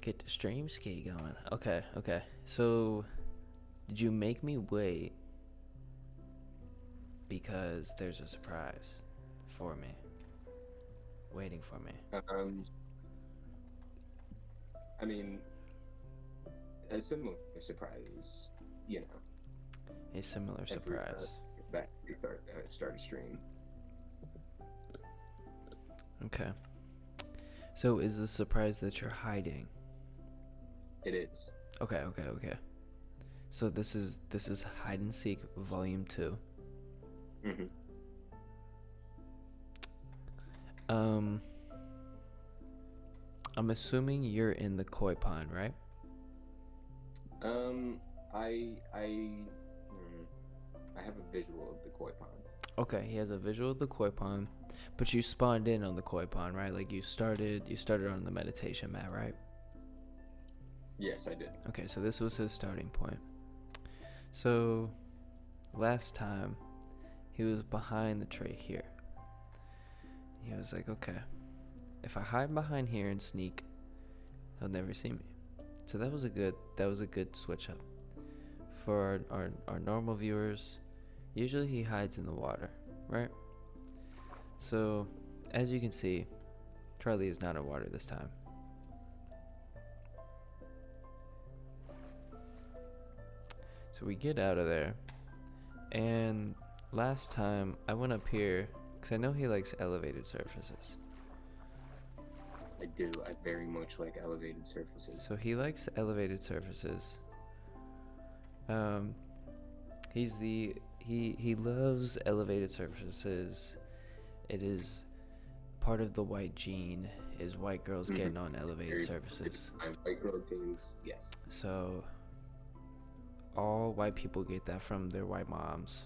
Get the stream skate going. Okay, okay. So, did you make me wait because there's a surprise for me, waiting for me? Um, I mean, a similar surprise, you know, A similar every surprise. that we start a stream. Okay. So, is the surprise that you're hiding? It is. Okay, okay, okay. So this is hide and seek volume 2. Mm-hmm. Um, I'm assuming you're in the koi pond, right? Um, hmm, I have a visual of the koi pond. Okay, he has a visual of the koi pond, but you spawned in on the koi pond, right? Like you started on the meditation mat, right? Yes, I did. Okay, so this was his starting point. So last time he was behind the tray here. He was like, okay, if I hide behind here and sneak, he'll never see me. So that was a good switch up. For our normal viewers, usually he hides in the water, right? So as you can see, Charlie is not in water this time. So we get out of there, and last time I went up here because I know he likes elevated surfaces. I do. I very much like elevated surfaces. So he likes elevated surfaces. Um, he loves elevated surfaces. It is part of the white gene is white girls Mm-hmm. getting on elevated Very surfaces. my white girl things. Yes. So all white people get that from their white moms.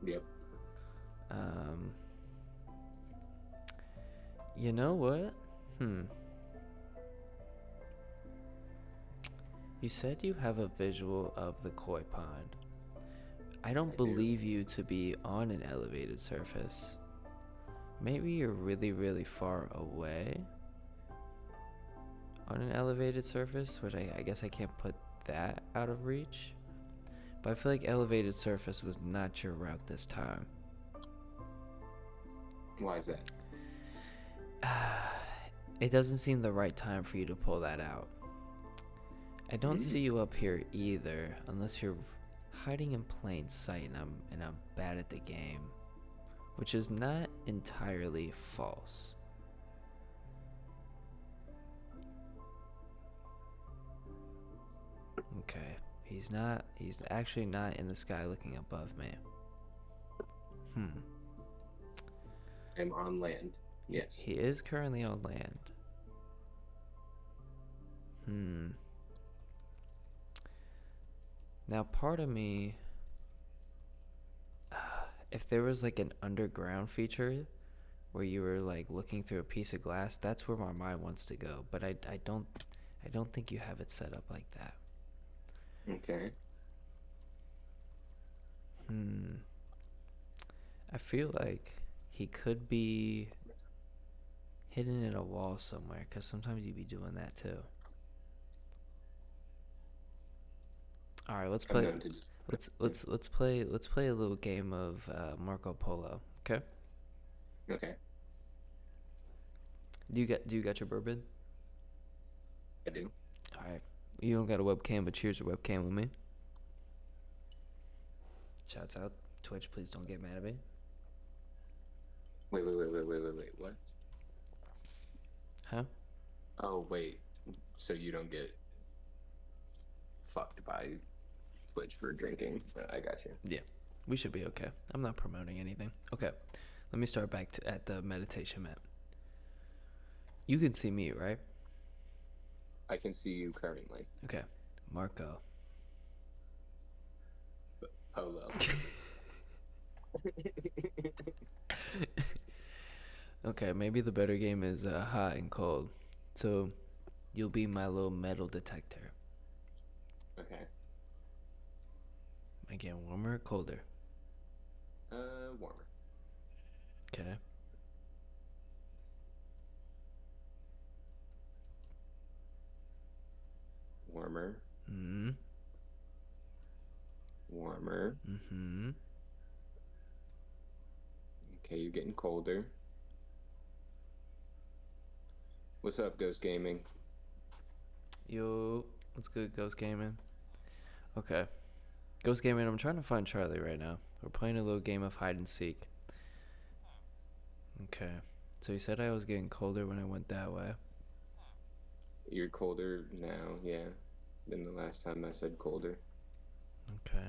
Yep. Um, you know what? You said you have a visual of the koi pond. I don't I do. believe you to be on an elevated surface. Maybe you're really, really far away on an elevated surface, which I guess I can't put that out of reach. But I feel like elevated surface was not your route this time. Why is that? It doesn't seem the right time for you to pull that out. I don't see you up here either, unless you're hiding in plain sight and I'm bad at the game, which is not entirely false. Okay, he's actually not in the sky looking above me. I'm on land. Yes. He is currently on land. Now, part of me, if there was like an underground feature where you were like looking through a piece of glass, that's where my mind wants to go. But I don't think you have it set up like that. Okay. I feel like he could be hidden in a wall somewhere, because sometimes you'd be doing that too. All right, let's I'm play. known to just. Let's play a little game of Marco Polo. Okay. Okay. Do you got your bourbon? I do. All right. You don't got a webcam, but cheers your webcam with me. Shouts out Twitch. Please don't get mad at me. Wait. What? Huh? Oh, wait. So you don't get fucked by Twitch for drinking? I got you. Yeah. We should be okay. I'm not promoting anything. Okay. Let me start back at the meditation mat. You can see me, right? I can see you currently. Okay. Marco. Polo. Okay, maybe the better game is hot and cold. So you'll be my little metal detector. Okay. Again, warmer or colder? Warmer. Okay. warmer, Mm-hmm. warmer. Mm-hmm. Okay, you're getting colder. What's up, Ghost Gaming? Yo, what's good, Ghost Gaming? Okay. Ghost Gaming, I'm trying to find Charlie right now. We're playing a little game of hide and seek. Okay. So you said I was getting colder when I went that way. You're colder now, yeah, than the last time I said colder. Okay.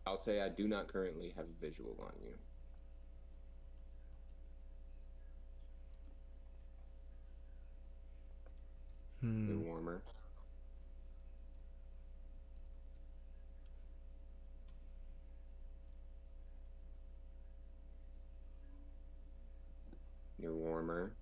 I'll say I do not currently have a visual on you. You're warmer. You're warmer.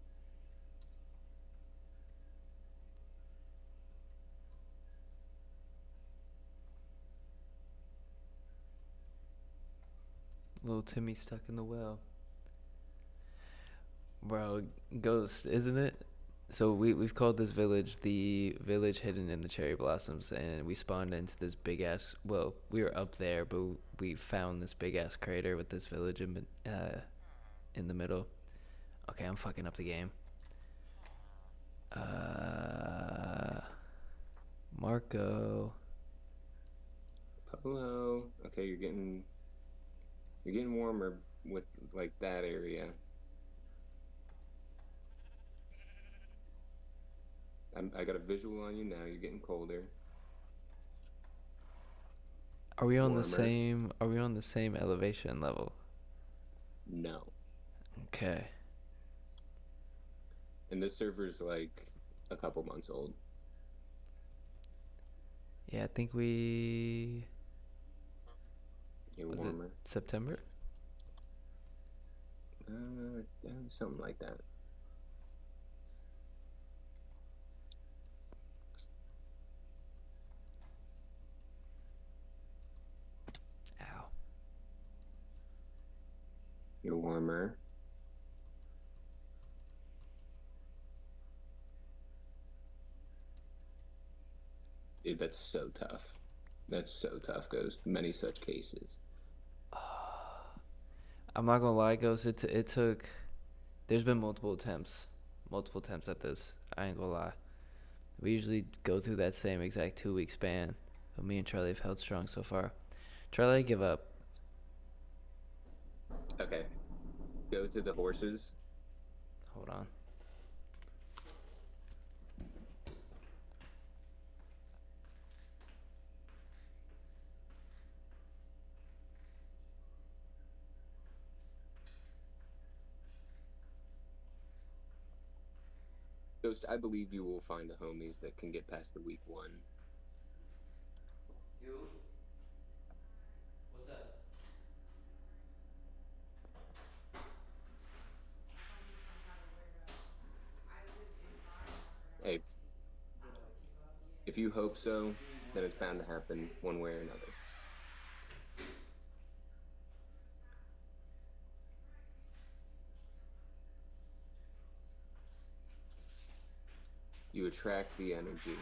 Little Timmy stuck in the well. Bro, Ghost, isn't it? So we've called this village the village hidden in the cherry blossoms, and we spawned into this big ass. Well, we were up there, but we found this big ass crater with this village in the middle. Okay, I'm fucking up the game. Marco. Polo. Okay, you're getting warmer with like that area. I got a visual on you now. You're getting colder. Are we on the Warmer. same? Are we on the same elevation level? No. Okay. And this server's like a couple months old. Yeah, I think we. You're Was warmer. it September? Something like that. Ow. You're warmer. Dude, that's so tough. That's so tough, Ghost. Many such cases. I'm not gonna lie, Ghost. It took. There's been multiple attempts at this. I ain't gonna lie. We usually go through that same exact 2 week span, but me and Charlie have held strong so far. Charlie, I give up. Okay. Go to the horses. Hold on. Ghost, I believe you will find the homies that can get past the week one. You? What's up? Hey, if you hope so, then it's bound to happen one way or another. You attract the energy.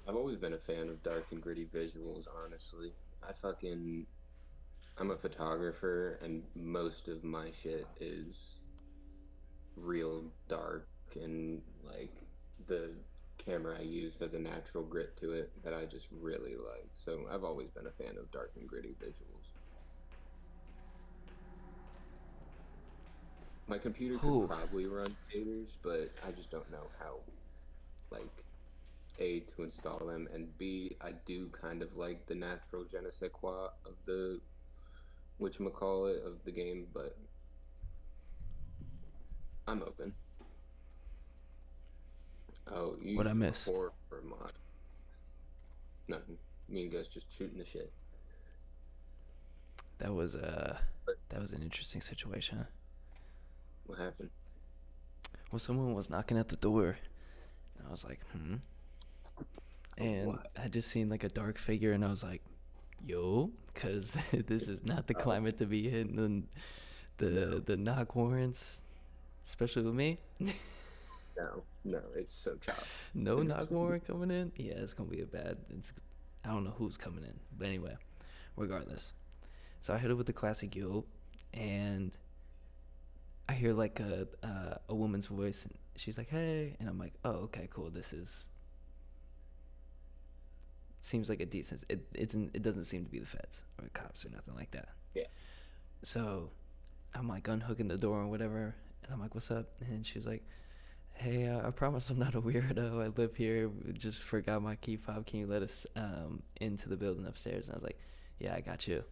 I've always been a fan of dark and gritty visuals, honestly. I'm a photographer, and most of my shit is real dark, and like the camera I use has a natural grit to it that I just really like. So I've always been a fan of dark and gritty visuals. My computer could Whew. probably run shaders, but I just don't know how like A, to install them, and B, I do kind of like the natural je ne sais quoi of the whatchamacallit of the game, but I'm open. Oh, What I you miss? horror mod. Nothing. Me and Gus just shooting the shit. That was But that was an interesting situation. what happened? Well, someone was knocking at the door, and I was like, hmm. And What? I just seen like a dark figure, and I was like, yo, because this is not the Oh, climate to be in. And no, the knock warrants, especially with me. no, it's so chopped. No knock warrant coming in. Yeah, it's gonna be a bad. I don't know who's coming in, but anyway, regardless. So I hit it with the classic yo, and I hear like a woman's voice, and she's like, "Hey," and I'm like, "Oh, okay, cool. This is seems like a decent. It doesn't seem to be the feds or the cops or nothing like that." Yeah. So I'm like unhooking the door or whatever, and I'm like, "What's up?" And she's like, "Hey, I promise I'm not a weirdo. I live here. Just forgot my key fob. Can you let us into the building upstairs?" And I was like, "Yeah, I got you."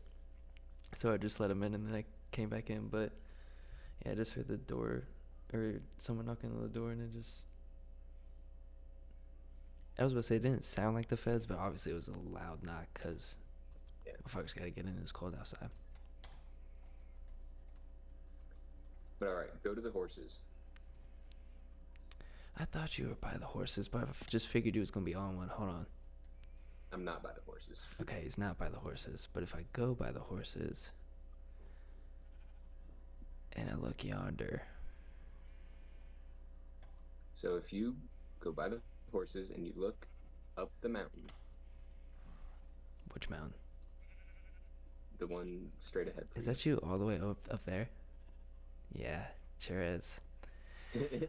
So I just let him in, and then I came back in. But yeah, I just heard the door or someone knocking on the door, and it just. I was about to say it didn't sound like the feds, but obviously it was a loud knock because Yeah. motherfuckers gotta get in. It's cold outside. But all right, go to the horses. I thought you were by the horses, but I just figured you was gonna be on one. Hold on. I'm not by the horses. Okay, he's not by the horses, but if I go by the horses and I look yonder, So if you go by the horses and you look up the mountain, which mountain? the one straight ahead for Is that you all the way up there? Yeah, sure is. you.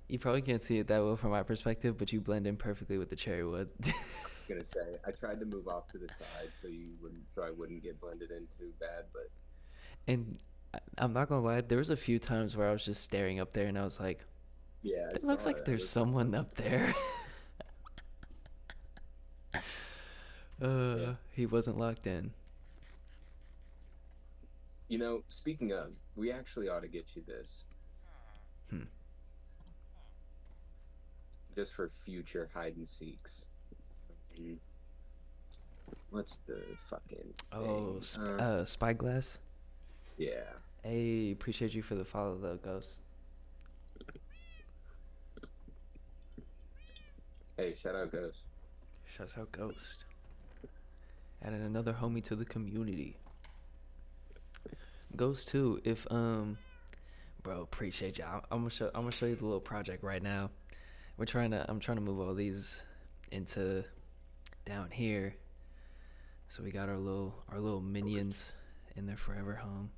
You probably can't see it that well from my perspective, but you blend in perfectly with the cherry wood. I was gonna say I tried to move off to the side so I wouldn't get blended in too bad, but And I'm not gonna lie, there was a few times where I was just staring up there and I was like, yeah, I it looks saw like it. there's someone up there. Yeah. He wasn't locked in. You know, speaking of, we actually ought to get you this Hmm. just for future hide and seeks. Mhm. What's the fucking Oh, thing? Spyglass. Yeah. Hey, appreciate you for the follow though, Ghost. Hey, shout out Ghost. Shouts out Ghost. Adding another homie to the community. Ghost too. If bro, appreciate you. I'm gonna show you the little project right now. I'm trying to move all these into down here. So we got our little minions in their forever home.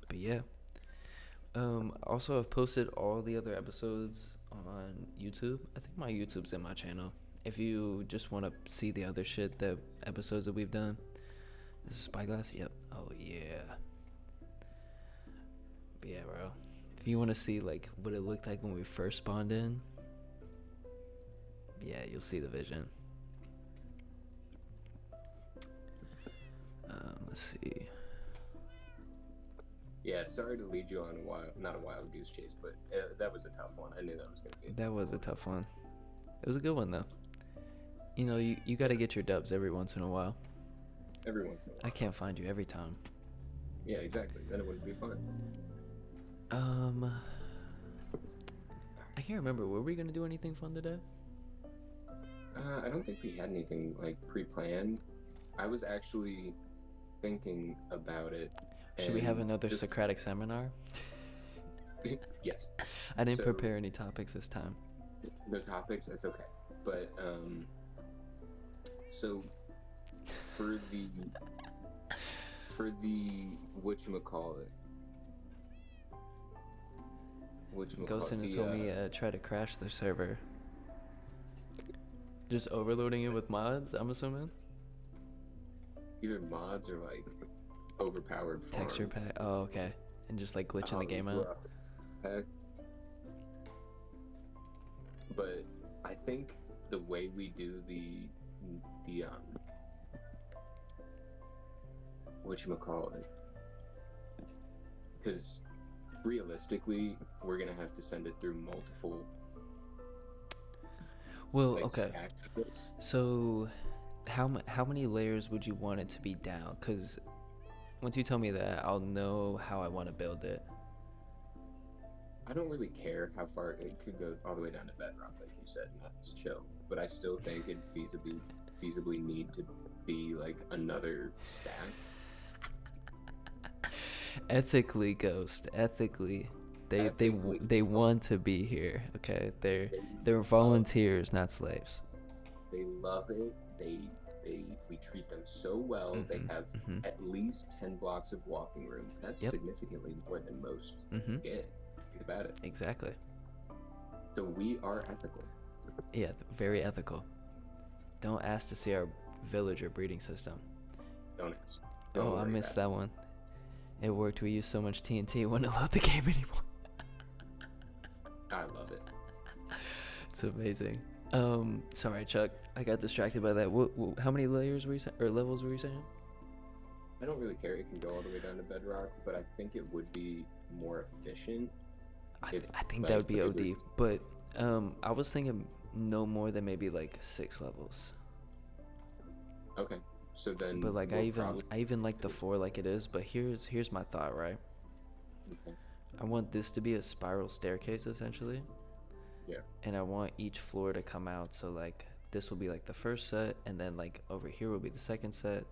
But yeah. Also I've posted all the other episodes on YouTube. I think my YouTube's in my channel. If you just want to see the other shit, the episodes that we've done. This is Spyglass? Yep. Oh yeah. But yeah, bro. If you want to see like what it looked like when we first spawned in, yeah, you'll see the vision. Let's see. Yeah, sorry to lead you on not a wild goose chase, but that was a tough one. I knew that was gonna be. That was a tough one. It was a good one though. You know, you got to get your dubs every once in a while. Every once in a while. I can't find you every time. Yeah, exactly. Then it wouldn't be fun. I can't remember. Were we gonna do anything fun today? I don't think we had anything like pre-planned. I was actually thinking about it. Should we have and another just- Socratic seminar? Yes. I didn't So- prepare any topics this time. No topics. That's okay. But so for the whatchamacallit. Ghost and told me try to crash the server. Just overloading it with mods, I'm assuming? Either mods or like overpowered Texture farms. pack. Oh, okay. And just like glitching the game out. Heck. But I think the way we do the whatchamacallit, because realistically, we're gonna have to send it through multiple Well, like okay. stacks of this. So, how many layers would you want it to be down? Because once you tell me that, I'll know how I want to build it. I don't really care how far it could go all the way down to bedrock, like you said, and that's chill. But I still think it feasibly need to be like another stack. Ethically, Ghost. Ethically, Ethically, they want to be here. Okay, they're they they're love, volunteers, not slaves. they love it. We treat them so well. They Mhm. have Mhm. at least 10 blocks of walking room. That's Yep. significantly more than most Mhm. get. Think about it. Exactly. So we are ethical. Yeah, very ethical. Don't ask to see our villager breeding system. Don't ask. Oh, Don't I worry missed about that one. It worked. We used so much TNT, it wouldn't load the game anymore. it. I love it. It's amazing. Sorry, Chuck. I got distracted by that. How many layers were you saying, or levels were you saying? I don't really care. It can go all the way down to bedrock, but I think it would be more efficient if I think that like would be the OD. village. But I was thinking no more than maybe like 6 levels. Okay, so then But like we'll probably I even like the 4 like it is. But here's my thought, right? okay. I want this to be a spiral staircase essentially, Yeah, and I want each floor to come out. So like this will be like the first set, and then like over here will be the second set.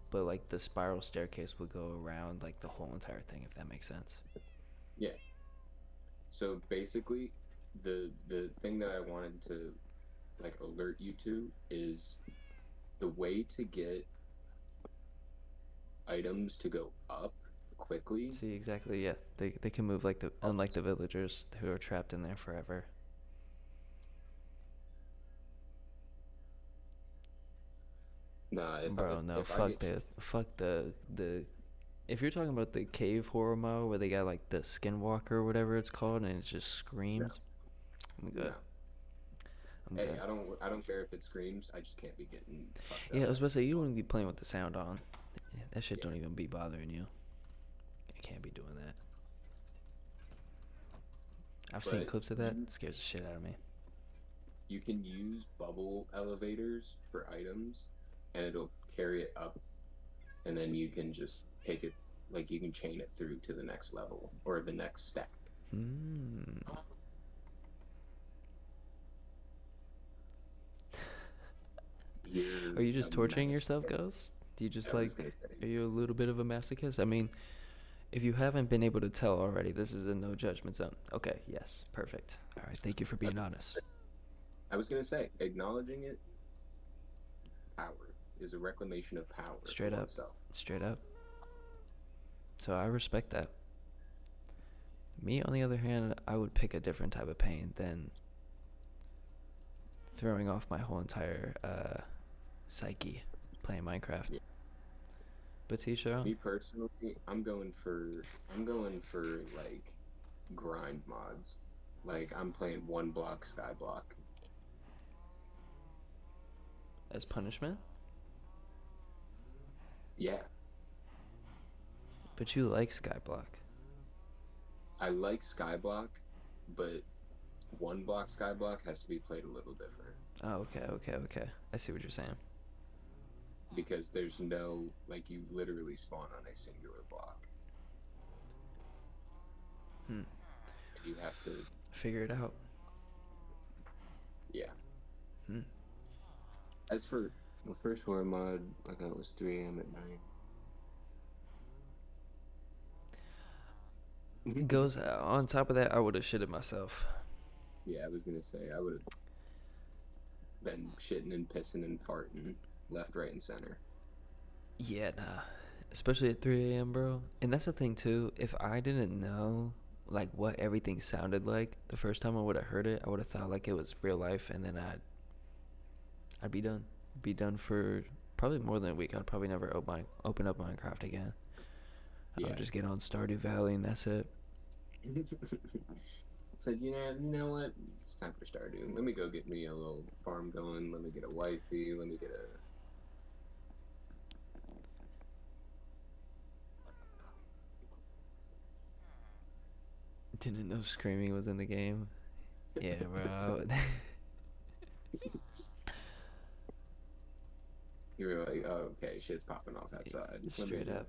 But like the spiral staircase will go around like the whole entire thing, if that makes sense. yeah. So basically, the thing that I wanted to like alert you to is the way to get items to go up quickly. See, exactly, yeah. They can move like unlike the villagers who are trapped in there forever. Nah, Bro, no, if I get fuck the. If you're talking about the cave horror mode where they got like the skinwalker or whatever it's called and it just no, screams, I'm no. good. I'm Hey, good. I don't care if it screams. I just can't be getting fucked Yeah, I up. was about to say you don't even be playing with the sound on. Yeah, that shit Yeah. don't even be bothering you. I can't be doing that. I've seen But clips of that. you It scares the shit out of me. you can use bubble elevators for items, and it'll carry it up, and then you can just take it like you can chain it through to the next level or the next stack. Hmm. You're Are you just a torturing yourself, masochist. Ghost? Do you just I was like, gonna say, are you a little bit of a masochist? I mean, if you haven't been able to tell already, this is a no judgment zone. Okay, yes, perfect. All right, thank you for being honest. I was gonna say, acknowledging it, power is a reclamation of power for Straight up, oneself. straight up. So I respect that. Me, on the other hand, I would pick a different type of pain than throwing off my whole entire psyche playing Minecraft. Yeah. But Tisha, Me personally, I'm going for like grind mods. Like I'm playing one block skyblock. as punishment, Yeah, but you like Skyblock. I like skyblock, but one block skyblock has to be played a little different Oh, okay. I see what you're saying. because there's no like you literally spawn on a singular block. Hmm. And you have to Figure it out. yeah. Hmm. As for the first horror mod, I got was 3 a.m. at night. Goes on top of that, I would have shitted myself. Yeah, I was gonna say I would have been shitting and pissing and farting left, right, and center. Yeah, nah. Especially at 3 a.m., bro. And that's the thing, too. If I didn't know, like, what everything sounded like the first time I would have heard it, I would have thought, like, it was real life, and then I'd be done. Be done for probably more than a week. I'd probably never open up Minecraft again. I Yeah. would just get on Stardew Valley, and that's it. said, you know what? It's time for Stardew. Let me go get me a little farm going. Let me get a wifey. Let me get a. Didn't know screaming was in the game. Yeah, bro. You were like, oh, okay, shit's popping off outside. Straight up.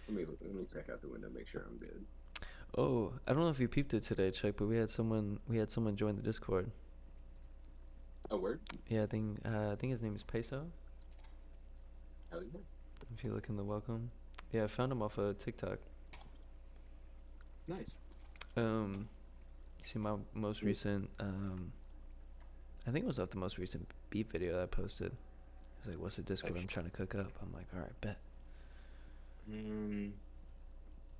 Let me check out the window, make sure I'm good. Oh, I don't know if you peeped it today, Chuck, but we had someone join the Discord. Oh, word? Yeah, I think his name is Peso. Hell yeah. If you look in the welcome. Yeah, I found him off of TikTok. Nice. You see my most recent I think it was off the most recent beat video that I posted. He was like, what's the Discord I'm trying to cook up? I'm like, alright, bet.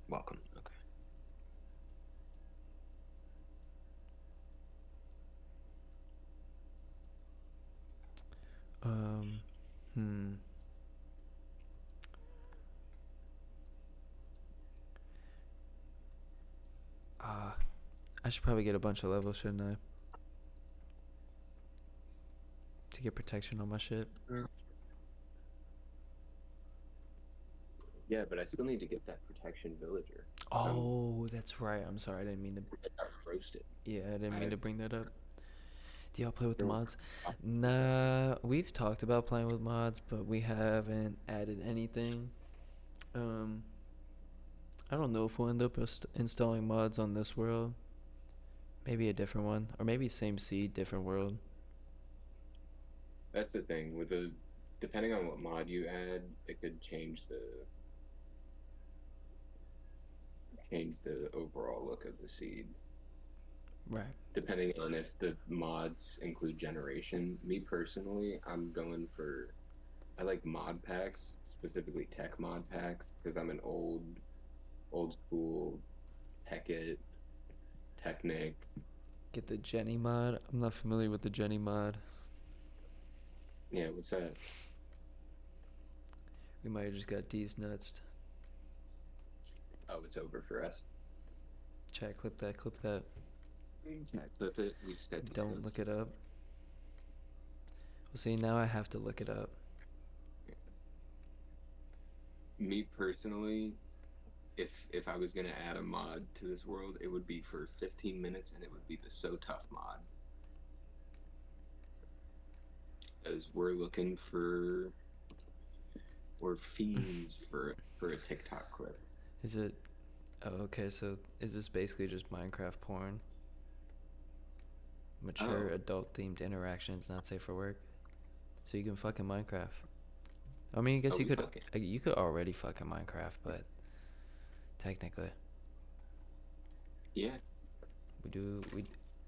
Welcome. Okay. Hmm. I should probably get a bunch of levels, shouldn't I? To get protection on my shit. Yeah, but I still need to get that protection villager. Oh, that's right. I'm sorry. I didn't mean to roast it. Yeah, I didn't mean to bring that up. Do y'all play with the mods? Nah, we've talked about playing with mods, but we haven't added anything. I don't know if we'll end up installing mods on this world. Maybe a different one, or maybe same seed, different world. That's the thing with depending on what mod you add, it could change the overall look of the seed. Right. Depending on if the mods include generation. Me personally, I like mod packs, specifically tech mod packs, because I'm an old school Tekkit, Technic. Get the Jenny mod. I'm not familiar with the Jenny mod. Yeah, what's that? We might have just got D's nuts. Oh, it's over for us. Chat, clip that. Chat, clip it. We said Don't look it up. Well, see, now I have to look it up. Me personally, if I was gonna add a mod to this world, it would be for 15 minutes, and it would be the So Tough mod. As we're fiends for a TikTok clip. Is it? Oh, okay. So is this basically just Minecraft porn? Mature adult themed interactions not safe for work. So you can fuck in Minecraft. I mean, I guess you could already fuck in Minecraft, but technically. Yeah. We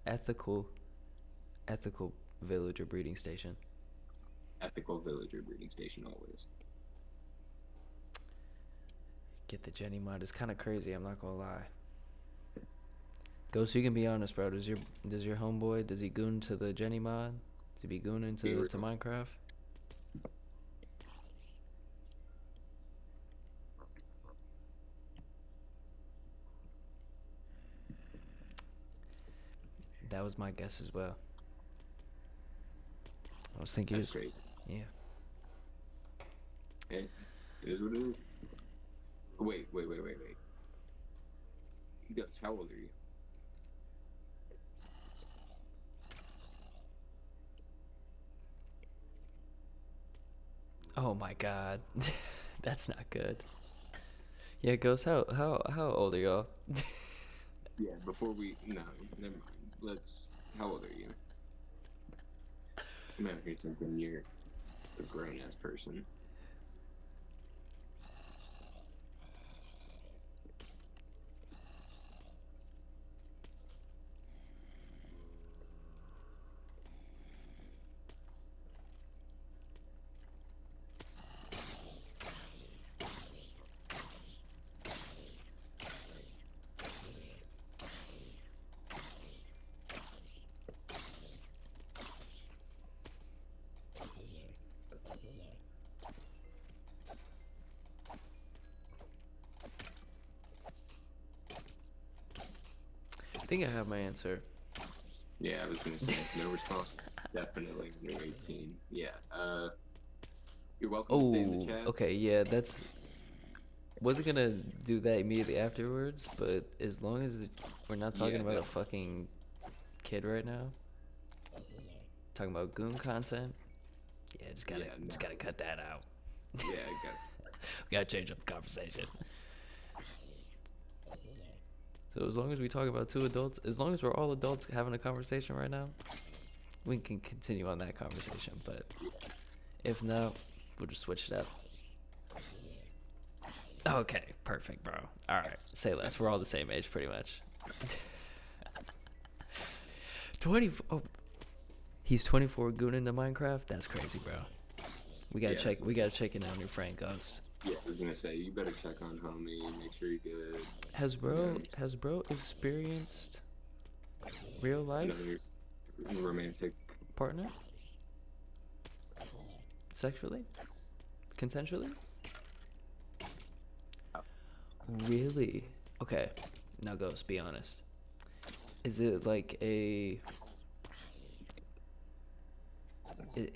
ethical villager breeding station. Ethical villager breeding station always. Get the Jenny mod. It's kind of crazy, I'm not gonna lie. Ghost, you can be honest, bro. Does your homeboy, does he goon to the Jenny mod? Does he be gooning to Minecraft? That was my guess as well. I was thinking. That's great. Yeah. Hey, it is what it is. Wait. Ghost, how old are you? Oh my god. That's not good. Yeah, Ghost, how old are y'all? Yeah, before no, never mind. How old are you? I'm out here thinking you're a grown-ass person. think I have my answer. Yeah, I was gonna say no response. Definitely under 18. Yeah. You're welcome to stay in the Oh, chat. okay, yeah, that's wasn't gonna do that immediately afterwards, but as long as we're not talking Yeah, about a fucking kid right now, talking about goon content, yeah, yeah, just no. gotta cut that out. Yeah, I got. We gotta change up the conversation. So as long as we talk about two adults, as long as we're all adults having a conversation right now, we can continue on that conversation. But if not, we'll just switch it up. Okay, perfect, bro. All right, say less. We're all the same age, pretty much. 20. Oh, he's 24 gooning into Minecraft. That's crazy, bro. We gotta Yeah, check. that's We gotta check in on your friend Ghost. Yeah, I was gonna say you better check on homie, make sure you're good. Has bro Um, has bro experienced real life Another romantic. partner sexually, consensually? Really? Okay. Now, Ghost, be honest. Is it like a? It,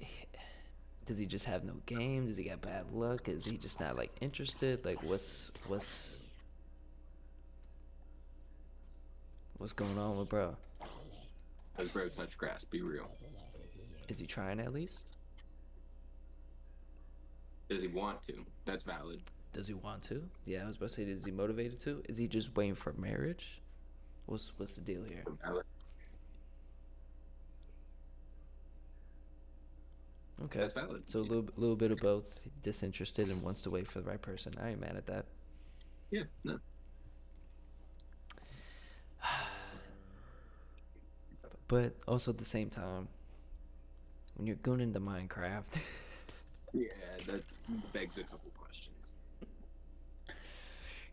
does he just have no game? Does he got bad luck? Is he just not like interested? Like, what's going on with bro? Does bro touch grass? Be real. Is he trying at least? Does he want to? That's valid. Does he want to? Yeah, I was about to say, is he motivated to? Is he just waiting for marriage? What's the deal here? Valid. Okay. That's valid. So a little bit of both. Disinterested and wants to wait for the right person. I ain't mad at that. Yeah, no. But also at the same time, when you're going into Minecraft, Yeah, that begs a couple questions.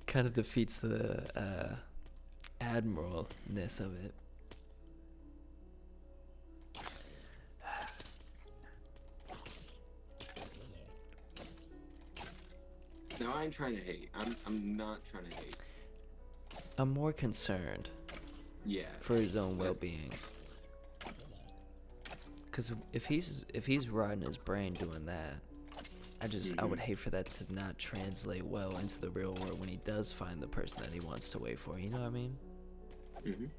kind of defeats the admiralness of it. No, I ain't trying to hate. I'm not trying to hate. I'm more concerned Yeah. for his own That's- well-being. Cause if he's riding his brain doing that, I would hate for that to not translate well into the real world when he does find the person that he wants to wait for. You know what I mean? Mhm.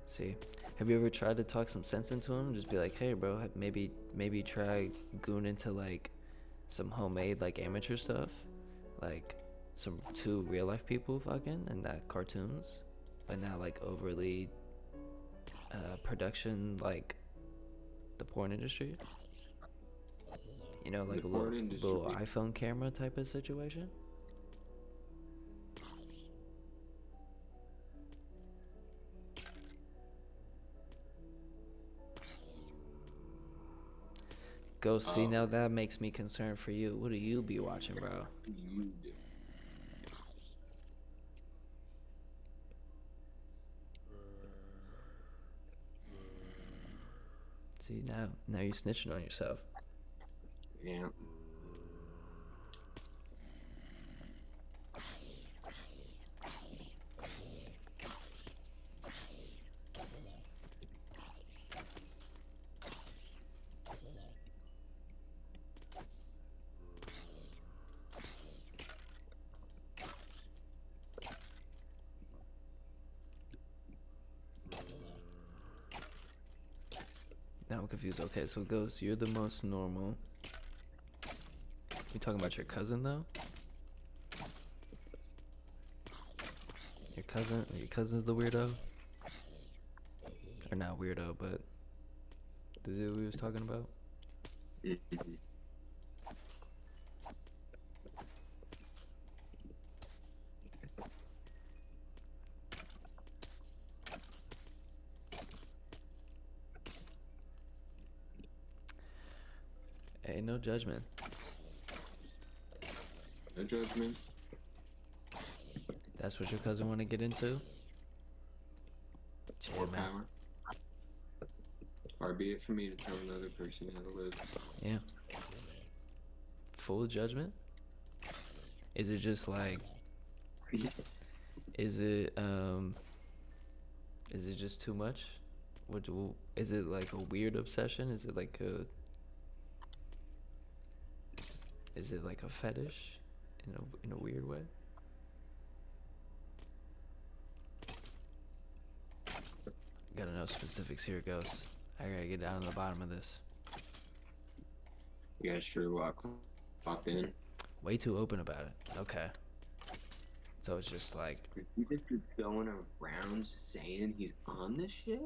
See, have you ever tried to talk some sense into him? Just be like, hey, bro, maybe try goon into like some homemade like amateur stuff, like some two real life people fucking and not cartoons, but not like overly production like the porn industry. You know, like The a porn little industry. iPhone camera type of situation. Go see, now that makes me concerned for you. What do you be watching, bro? You do. See, now you're snitching on yourself. Yeah. Now I'm confused. Okay, so Ghost, you're the most normal. You talking about your cousin though? Your cousin's the weirdo? Or not weirdo, but the dude we was talking about? Mhm. Hey, no judgment. No judgment. That's what your cousin want to get into? Or Yeah, man. power. Far be it for me to tell another person how to live. Yeah. Full judgment? Is it just like, is it Is it just too much? Is it like a weird obsession? Is it like a fetish in a weird way? Gotta know specifics here, Ghost. I gotta get down to the bottom of this. You guys Sherlock clocked in. Way too open about it. Okay. So it's just like, He just keeps going around saying he's on this shit?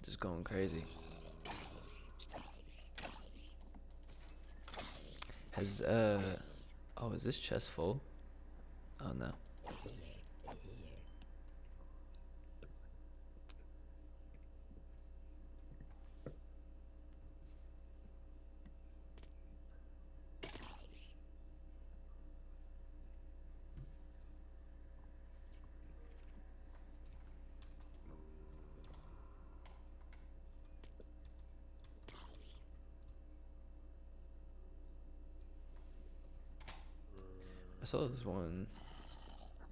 just going crazy. Oh, is this chest full? Oh no. I saw this one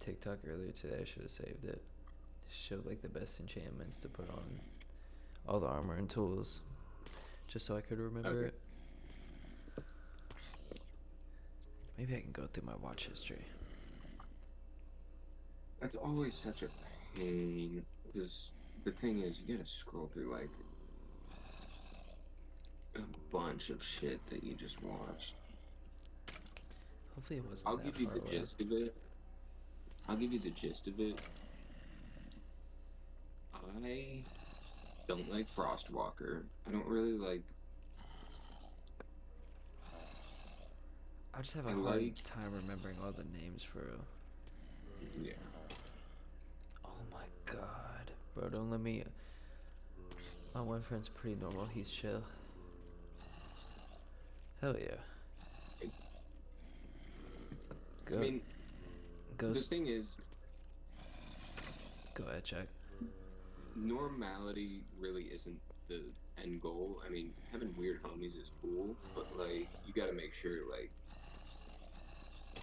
TikTok earlier today. I should have saved it. It showed like the best enchantments to put on all the armor and tools, just so I could remember it. Maybe I can go through my watch history. That's always such a pain. Because the thing is, you gotta scroll through like a bunch of shit that you just watched. Hopefully it wasn't I'll that give you far the away. gist of it. I'll give you the gist of it. I don't like Frostwalker. I don't really like. I just have a I hard like- time remembering all the names for real. Yeah. Oh my god. Bro, don't let me. My one friend's pretty normal. He's chill. Hell yeah. Go. I mean, the Ghost. thing is, Go ahead, check. normality really isn't the end goal. I mean, having weird homies is cool, but like, you gotta make sure, like,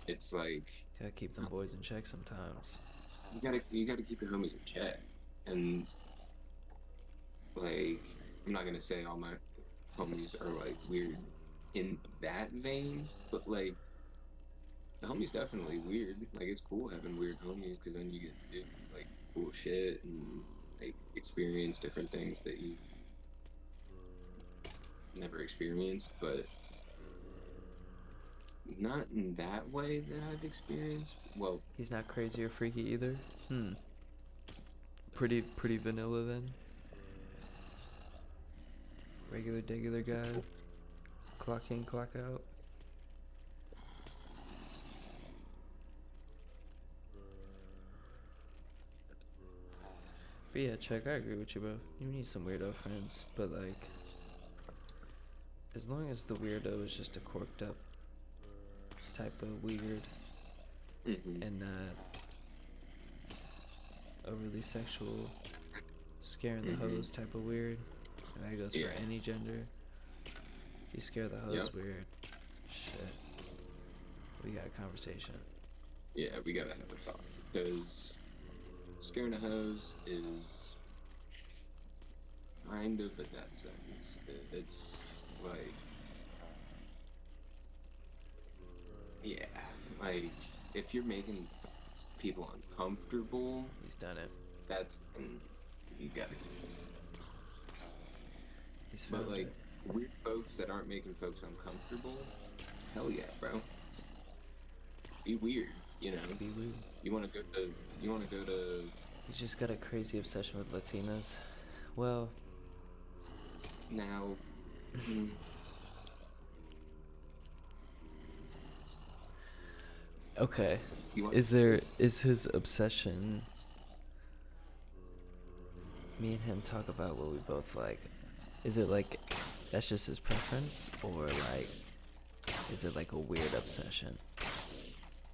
it's like Gotta keep them boys in check sometimes. you gotta keep your homies in check. And like, I'm not gonna say all my homies are like weird in that vein, but like, the homies definitely weird. Like, it's cool having weird homies because then you get to do like cool shit and like experience different things that you've never experienced, but not in that way that I've experienced. Well, He's not crazy or freaky either. Pretty vanilla then. Regular guy. Clock in, clock out. But yeah, check. I agree with you, bro. You need some weirdo friends, but like, as long as the weirdo is just a corked up type of weird and not overly sexual, scaring the hoes type of weird. And that goes Yeah. for any gender. You scare the hoes Yep. weird. Shit. We got a conversation. yeah, we gotta have a talk because scaring a hose is kind of a death sentence. It's like, yeah, like if you're making people uncomfortable, He's done it. that's you gotta. He's But found like it. weird folks that aren't making folks uncomfortable, hell yeah, bro. Be weird, you know. Be weird. You wanna go to He's just got a crazy obsession with Latinas. Well, now. okay. You want Is his obsession? Me and him talk about what we both like. Is it like that's just his preference, or like is it like a weird obsession?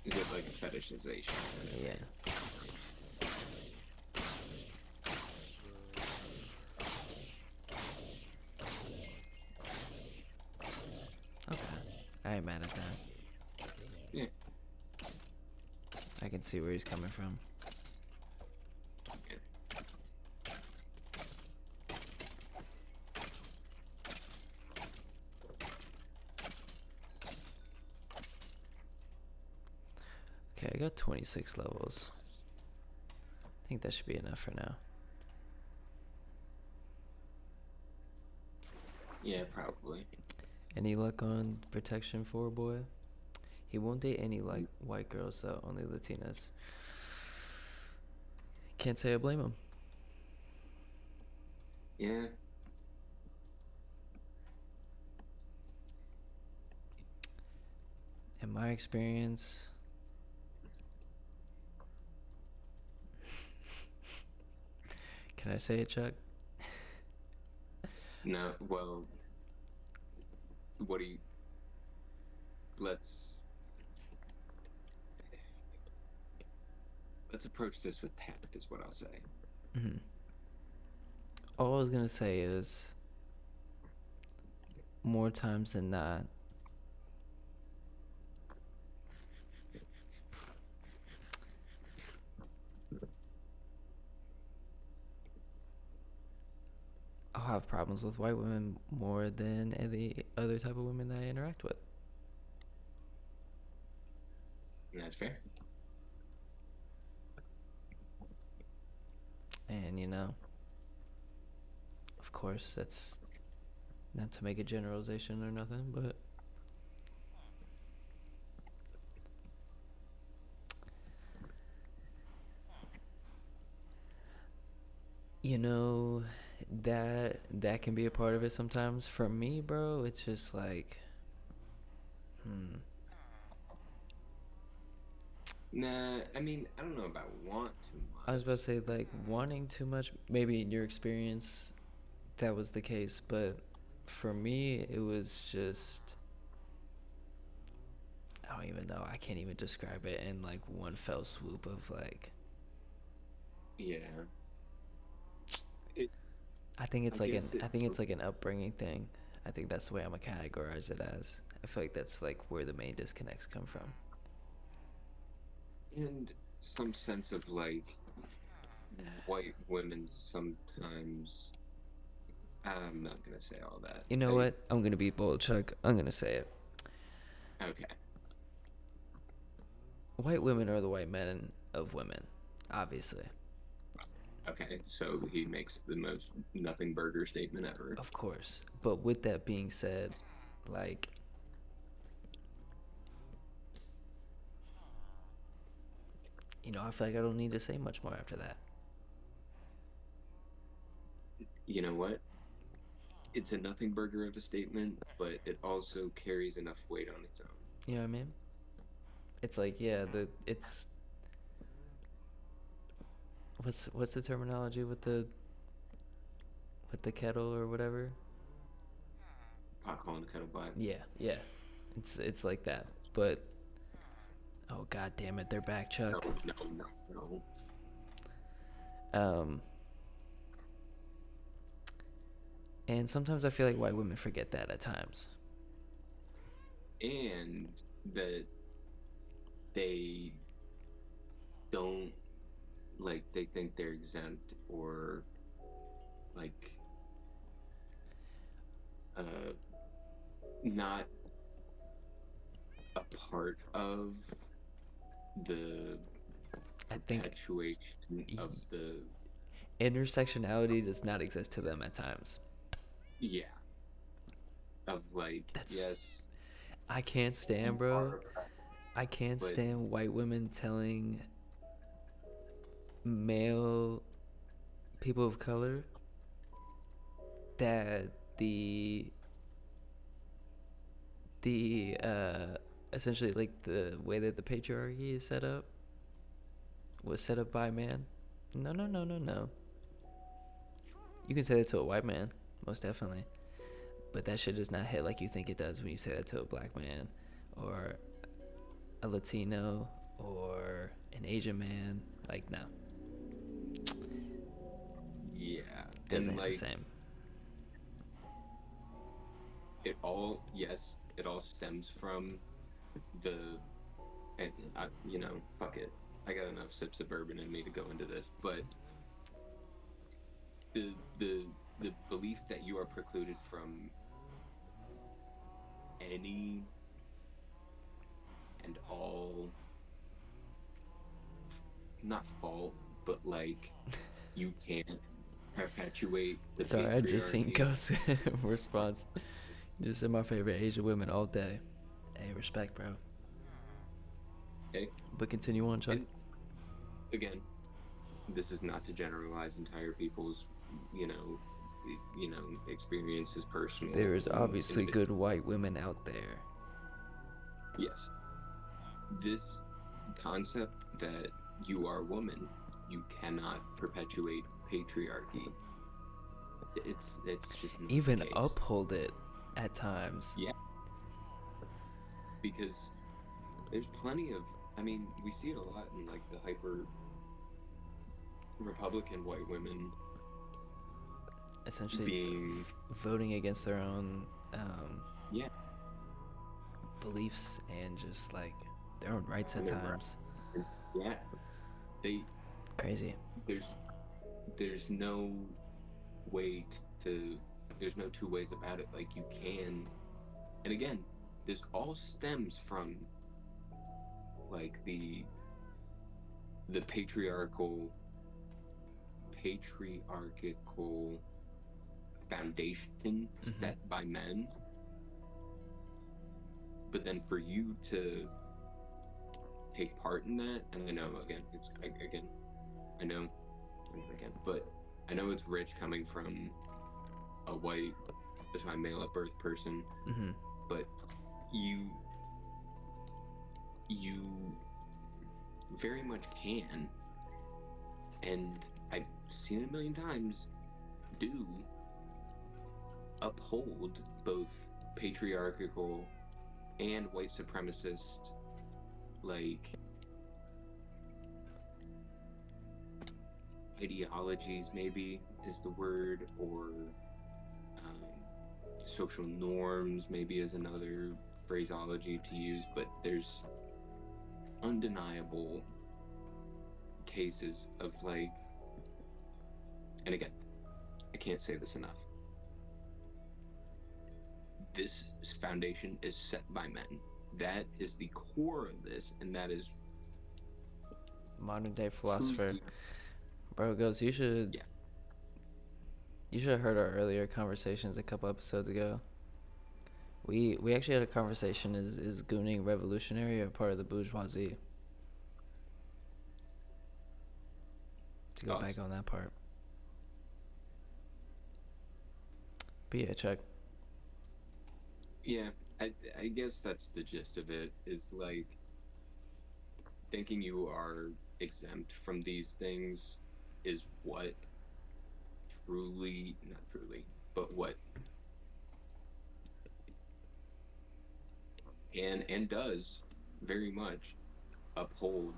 Is it like a fetishization? Yeah. I ain't mad at that. Yeah. I can see where he's coming from. Okay, I got 26 levels. I think that should be enough for now. Yeah, probably. Any luck on protection 4, boy? He won't date any like white girls though, only Latinas. Can't say I blame him. Yeah. In my experience, can I say it, Chuck? No, well, what do you... Let's approach this with tact, is what I'll say. Mm-hmm. All I was gonna say is, more times than not, I'll have problems with white women more than any other type of women that I interact with. And that's fair. And, you know, of course, that's not to make a generalization or nothing, but you know, that can be a part of it sometimes. For me, bro, it's just like, Nah, I mean, I don't know about want too I was much. about to say, like, wanting too much. Maybe in your experience, that was the case, but for me, it was just, I don't even know. I can't even describe it in like one fell swoop of like. Yeah. It, I think it's I like guess it... an upbringing thing. I think that's the way I'm gonna categorize it as. I feel like that's like where the main disconnects come from. And some sense of like white women sometimes... I'm not gonna say all that. You know what? I'm gonna be bold, Chuck. I'm gonna say it. Okay. White women are the white men of women, obviously. Okay, so he makes the most nothing burger statement ever. Of course. But with that being said, like, you know, I feel like I don't need to say much more after that. You know what? It's a nothing burger of a statement, but it also carries enough weight on its own. You know what I mean? It's like, yeah, it's what's the terminology with the kettle or whatever? Pot calling kettle black. Yeah, yeah. It's like that. But oh god damn it, they're back, Chuck. No. Um and sometimes I feel like white women forget that at times. And that they don't, like, they think they're exempt or like not a part of the I think perpetuation of the... intersectionality does not exist to them at times. Yeah. Of like, That's yes, I can't stand, bro. I can't but stand white women telling male people of color that the essentially like the way that the patriarchy is set up was set up by man. No, no, no, no, no. You can say that to a white man, most definitely. But that shit does not hit like you think it does when you say that to a black man or a Latino or an Asian man. Like, no. yeah, Doesn't and hit the like same. it all, yes, it all stems from the, and fuck it. I got enough sips of bourbon in me to go into this, but the the the belief that you are precluded from any and all, not fault, but like you can't perpetuate the Sorry, I just seen patriarchy. Ghost response. Just said my favorite Asian women all day. Hey, respect, bro. Okay? But continue on, Chuck. And again, this is not to generalize entire people's, you know, experiences personal. There is and obviously individual. good white women out there. Yes. This concept that you are a woman, you cannot perpetuate patriarchy. It's just not Even the case. uphold it at times. Yeah. Because there's plenty of, I mean, we see it a lot in like the hyper Republican white women Essentially being voting against their own yeah, beliefs and just like their own rights at And their times. yeah. They Crazy. there's no way to there's no two ways about it. Like you can, and again, this all stems from like the patriarchal foundation set by men. But then for you to take part in that, and I know but I know it's rich coming from a white, assigned male at birth person, but you very much can, and I've seen it a million times, do uphold both patriarchal and white supremacist, like, ideologies, maybe is the word, or social norms maybe is another phraseology to use, but there's undeniable cases of like, and again, I can't say this enough, this foundation is set by men. That is the core of this, and that is modern day philosopher. Bro, Ghost, you should have heard our earlier conversations a couple episodes ago. We actually had a conversation, is gooning revolutionary or part of the bourgeoisie? To go back on that part. But yeah, Chuck. Yeah, I guess that's the gist of it, is like thinking you are exempt from these things is what not truly, but what and does very much uphold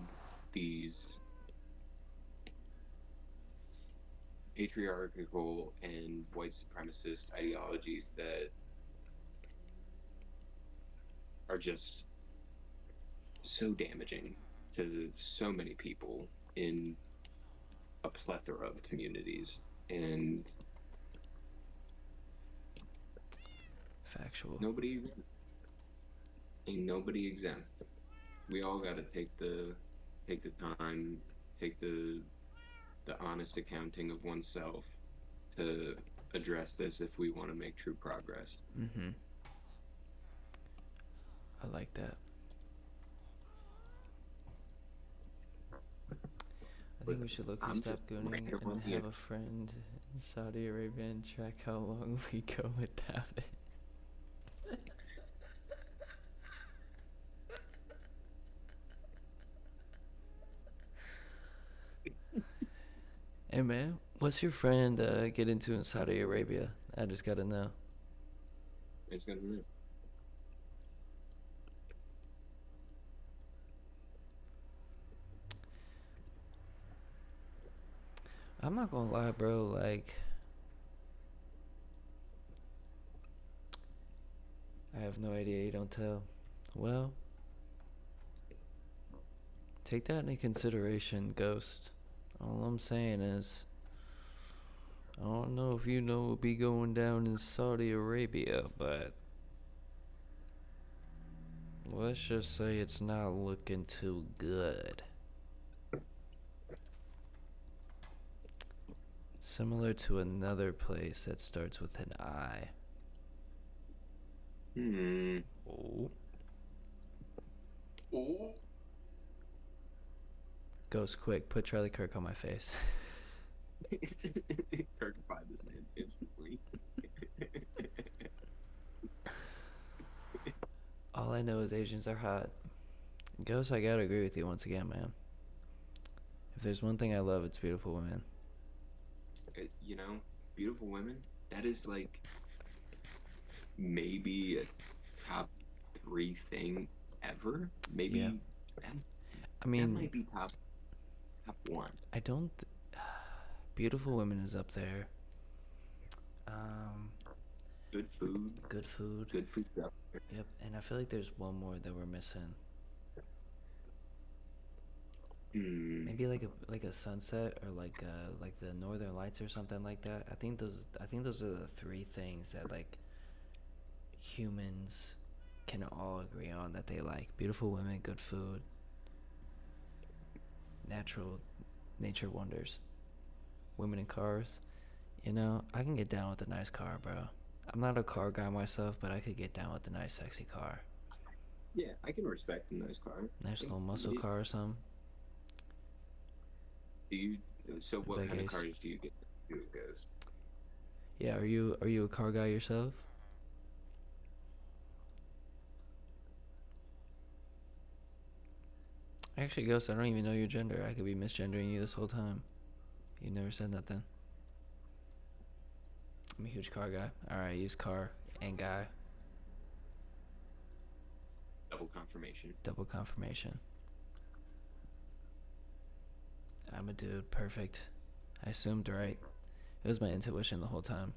these patriarchal and white supremacist ideologies that are just so damaging to so many people in a plethora of communities. And factual. Ain't nobody exempt. We all got to take the time, take the honest accounting of oneself to address this if we want to make true progress. I like that. I think we should stop gooning and have a friend in Saudi Arabia and track how long we go without it. Hey man, what's your friend get into in Saudi Arabia? I just gotta know. I'm not gonna lie, bro, like, I have no idea. You don't tell. Well, take that into consideration, Ghost. All I'm saying is, I don't know if you know what'll be going down in Saudi Arabia, but let's just say it's not looking too good. Similar to another place that starts with an I. Oh. Oh. Ghost, quick, put Charlie Kirk on my face. Kirkified this man instantly. All I know is Asians are hot. Ghost, I gotta agree with you once again, man. If there's one thing I love, it's beautiful women. You know, beautiful women, that is like maybe a top 3 thing ever. Maybe Yeah. that, I mean, that might be top 1. I don't. Beautiful women is up there. Good food. Good food. Good food up there. Yep, and I feel like there's one more that we're missing. Maybe like a sunset or like the Northern Lights or something like that. I think those are the 3 things that like humans can all agree on that they like: beautiful women, good food, nature wonders, women in cars. You know, I can get down with a nice car, bro. I'm not a car guy myself, but I could get down with a nice sexy car. Yeah, I can respect a nice car. Nice little muscle car or something. So what Big kind of ace. cars do you get? Ghost? Yeah, are you a car guy yourself? Actually, Ghost, I don't even know your gender. I could be misgendering you this whole time. You never said nothing. I'm a huge car guy. Alright, use car and guy. Double confirmation. Double confirmation. I'm a dude. Perfect. I assumed right. It was my intuition the whole time.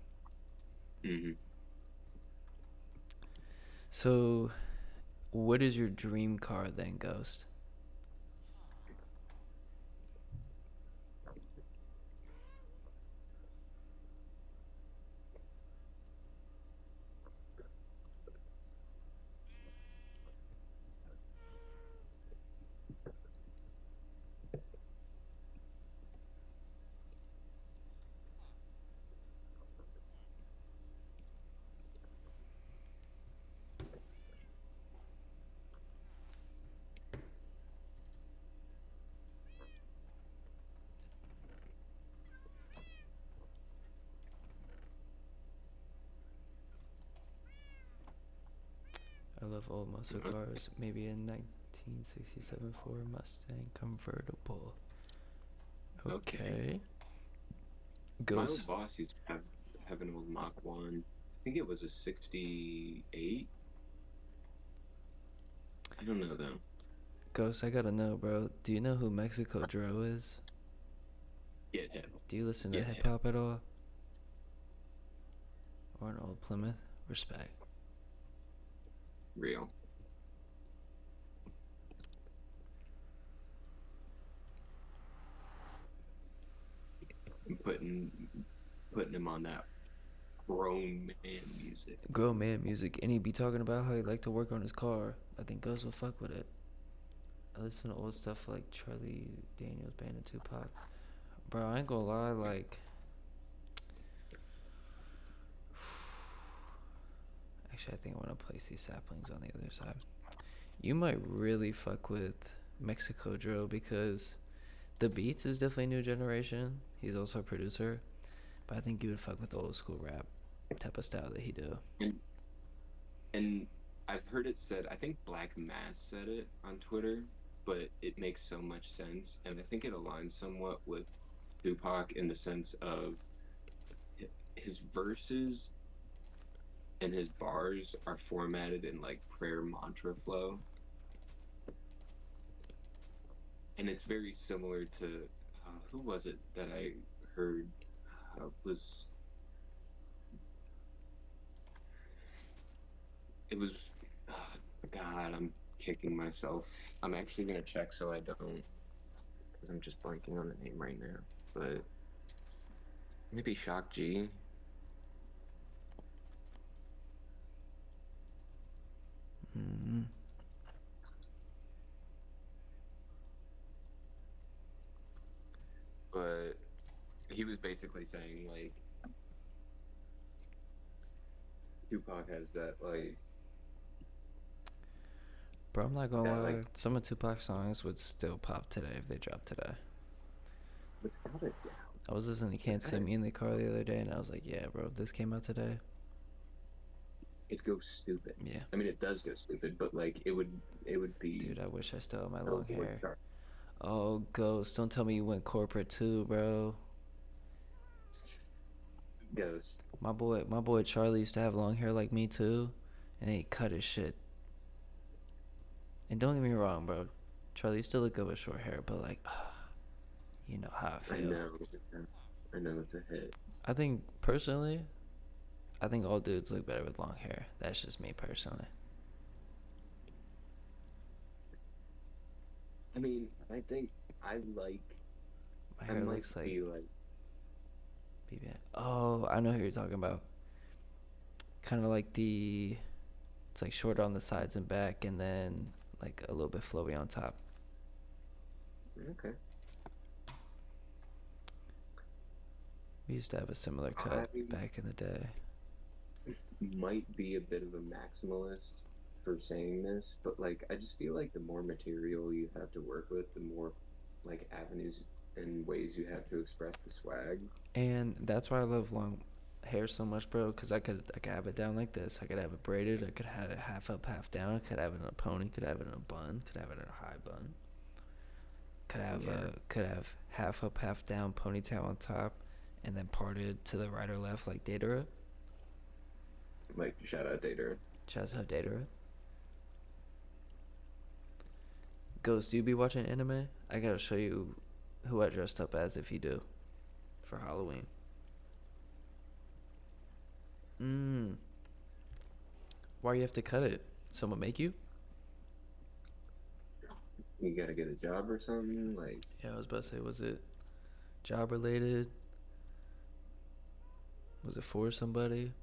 So, what is your dream car then, Ghost? I love old muscle cars. Maybe a 1967 Ford Mustang convertible. Okay. My old Ghost. boss used to have an old Mach 1. I think it was a 68. I don't know though. Ghost, I gotta know, bro. Do you know who Mexico Dro is? Yeah. Do you listen to Yeah. hip hop at all? Or an old Plymouth? Respect. Real. I'm putting him on that grown man music. Grown man music, and he be talking about how he like to work on his car. I think Ghost will fuck with it. I listen to old stuff like Charlie Daniels Band and Tupac. Bro, I ain't gonna lie, like... Actually, I think I want to place these saplings on the other side. You might really fuck with Mexico Dro because the Beats is definitely new generation. He's also a producer. But I think you would fuck with the old school rap type of style that he do. And I've heard it said, I think Black Mass said it on Twitter, but it makes so much sense. And I think it aligns somewhat with Tupac in the sense of his verses and his bars are formatted in like prayer mantra flow. And it's very similar to, who was it that I heard it was. Oh, God, I'm kicking myself. I'm actually gonna check so I don't, because I'm just blanking on the name right now. But maybe Shock G. Mm-hmm. But he was basically saying like Tupac has that like Bro, I'm not gonna that lie. like Some of Tupac's songs would still pop today if they dropped today. without a doubt, I was listening to Can't without See a Me in the car the other day, and I was like, yeah, bro, if this came out today, it goes stupid. yeah. I mean, it does go stupid, but like it would be Dude, I wish I still had my long Billboard hair. chart. Oh, Ghost, don't tell me you went corporate too, bro. Ghost. My boy Charlie used to have long hair like me too, and he cut his shit. And don't get me wrong, bro. Charlie, you still look good with short hair, but like, you know how I I feel. know. I know it's a hit. I think personally, I think all dudes look better with long hair. That's just me personally. I mean, I think I like. My I hair might looks like be like. BB. Oh, I know who you're talking about. Kind of like it's like short on the sides and back, and then like a little bit flowy on top. Okay. We used to have a similar I cut back in the day. might be a bit of a maximalist for saying this, but like I just feel like the more material you have to work with, the more like avenues and ways you have to express the swag. And that's why I love long hair so much, bro. Cause I could have it down like this. I could have it braided. I could have it half up, half down. I could have it in a pony. Could have it in a bun. Could have it in a high bun. Yeah. Could have half up, half down ponytail on top, and then parted to the right or left like Datara. Like shout out Dater. Shouts out Datara. Ghost, do you be watching anime? I gotta show you who I dressed up as if you do for Halloween. Mmm. Why you have to cut it? Someone make you? You gotta get a job or something. Like Yeah, I was about to say, was it job related? Was it for somebody?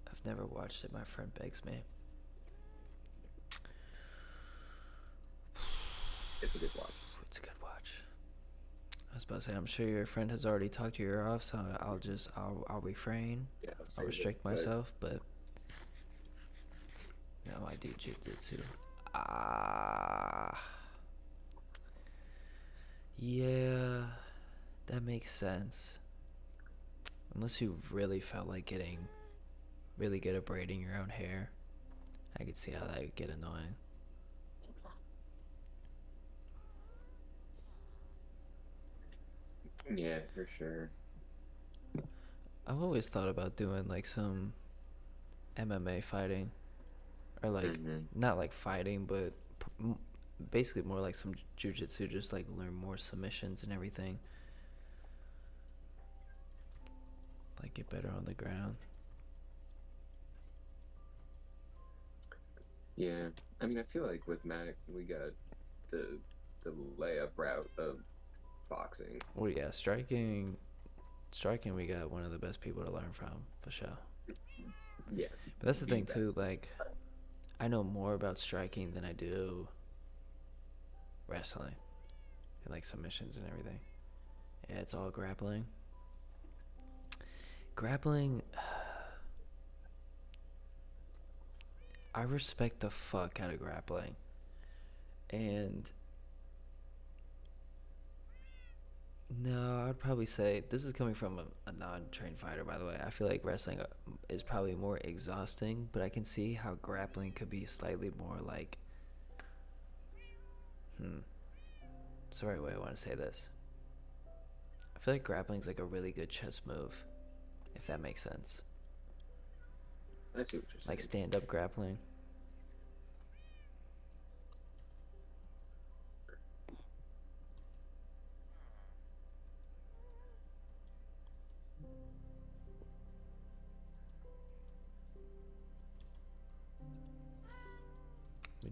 I've never watched it. My friend begs me. it's a good watch. It's a good watch. I was about to say, I'm sure your friend has already talked your ear off, so I'll refrain. Yeah, I'll save it. restrict myself, but no, I do jujitsu. Ah, yeah, that makes sense. Unless you really felt like getting really good at braiding your own hair, I could see how that would get annoying. Yeah, for sure. I've always thought about doing like some MMA fighting, or like Hmm. not like fighting, but basically more like some jujitsu, just like learn more submissions and everything. Like get better on the ground. Yeah. I mean, I feel like with Mac, we got the the layup route of boxing. Well, yeah, striking, we got one of the best people to learn from for sure. Yeah, But that's the the thing too. best. Like, I know more about striking than I do wrestling and like submissions and everything. Yeah, it's all grappling. Grappling, I respect the fuck out of grappling, and no, I'd probably say this is coming from a non-trained fighter, by the way. I feel like wrestling is probably more exhausting, but I can see how grappling could be slightly more like, it's the right way I want to say this. I feel like grappling's like a really good chess move, if that makes sense. I see what you're Like saying. stand-up grappling.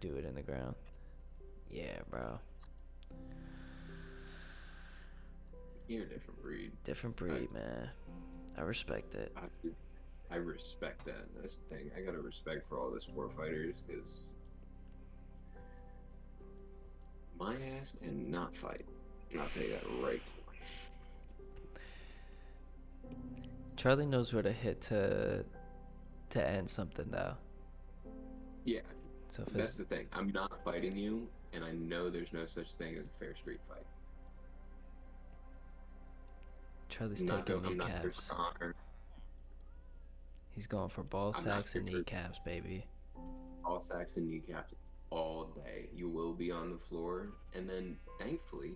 do it in the ground. Yeah, bro. You're a different breed. Different breed, man. I respect it. I respect that. That's the thing. I gotta respect for all the sport fighters because my ass cannot fight. I'll tell you that right. Charlie knows where to hit to end something though. Yeah, So if that's it's the thing. I'm not fighting you, and I know there's no such thing as a fair street fight. Charlie's I'm taking I'm not here kneecaps. for honor. He's going for ball I'm not sacks and here for- kneecaps, baby. All sacks and kneecaps all day. You will be on the floor, and then thankfully,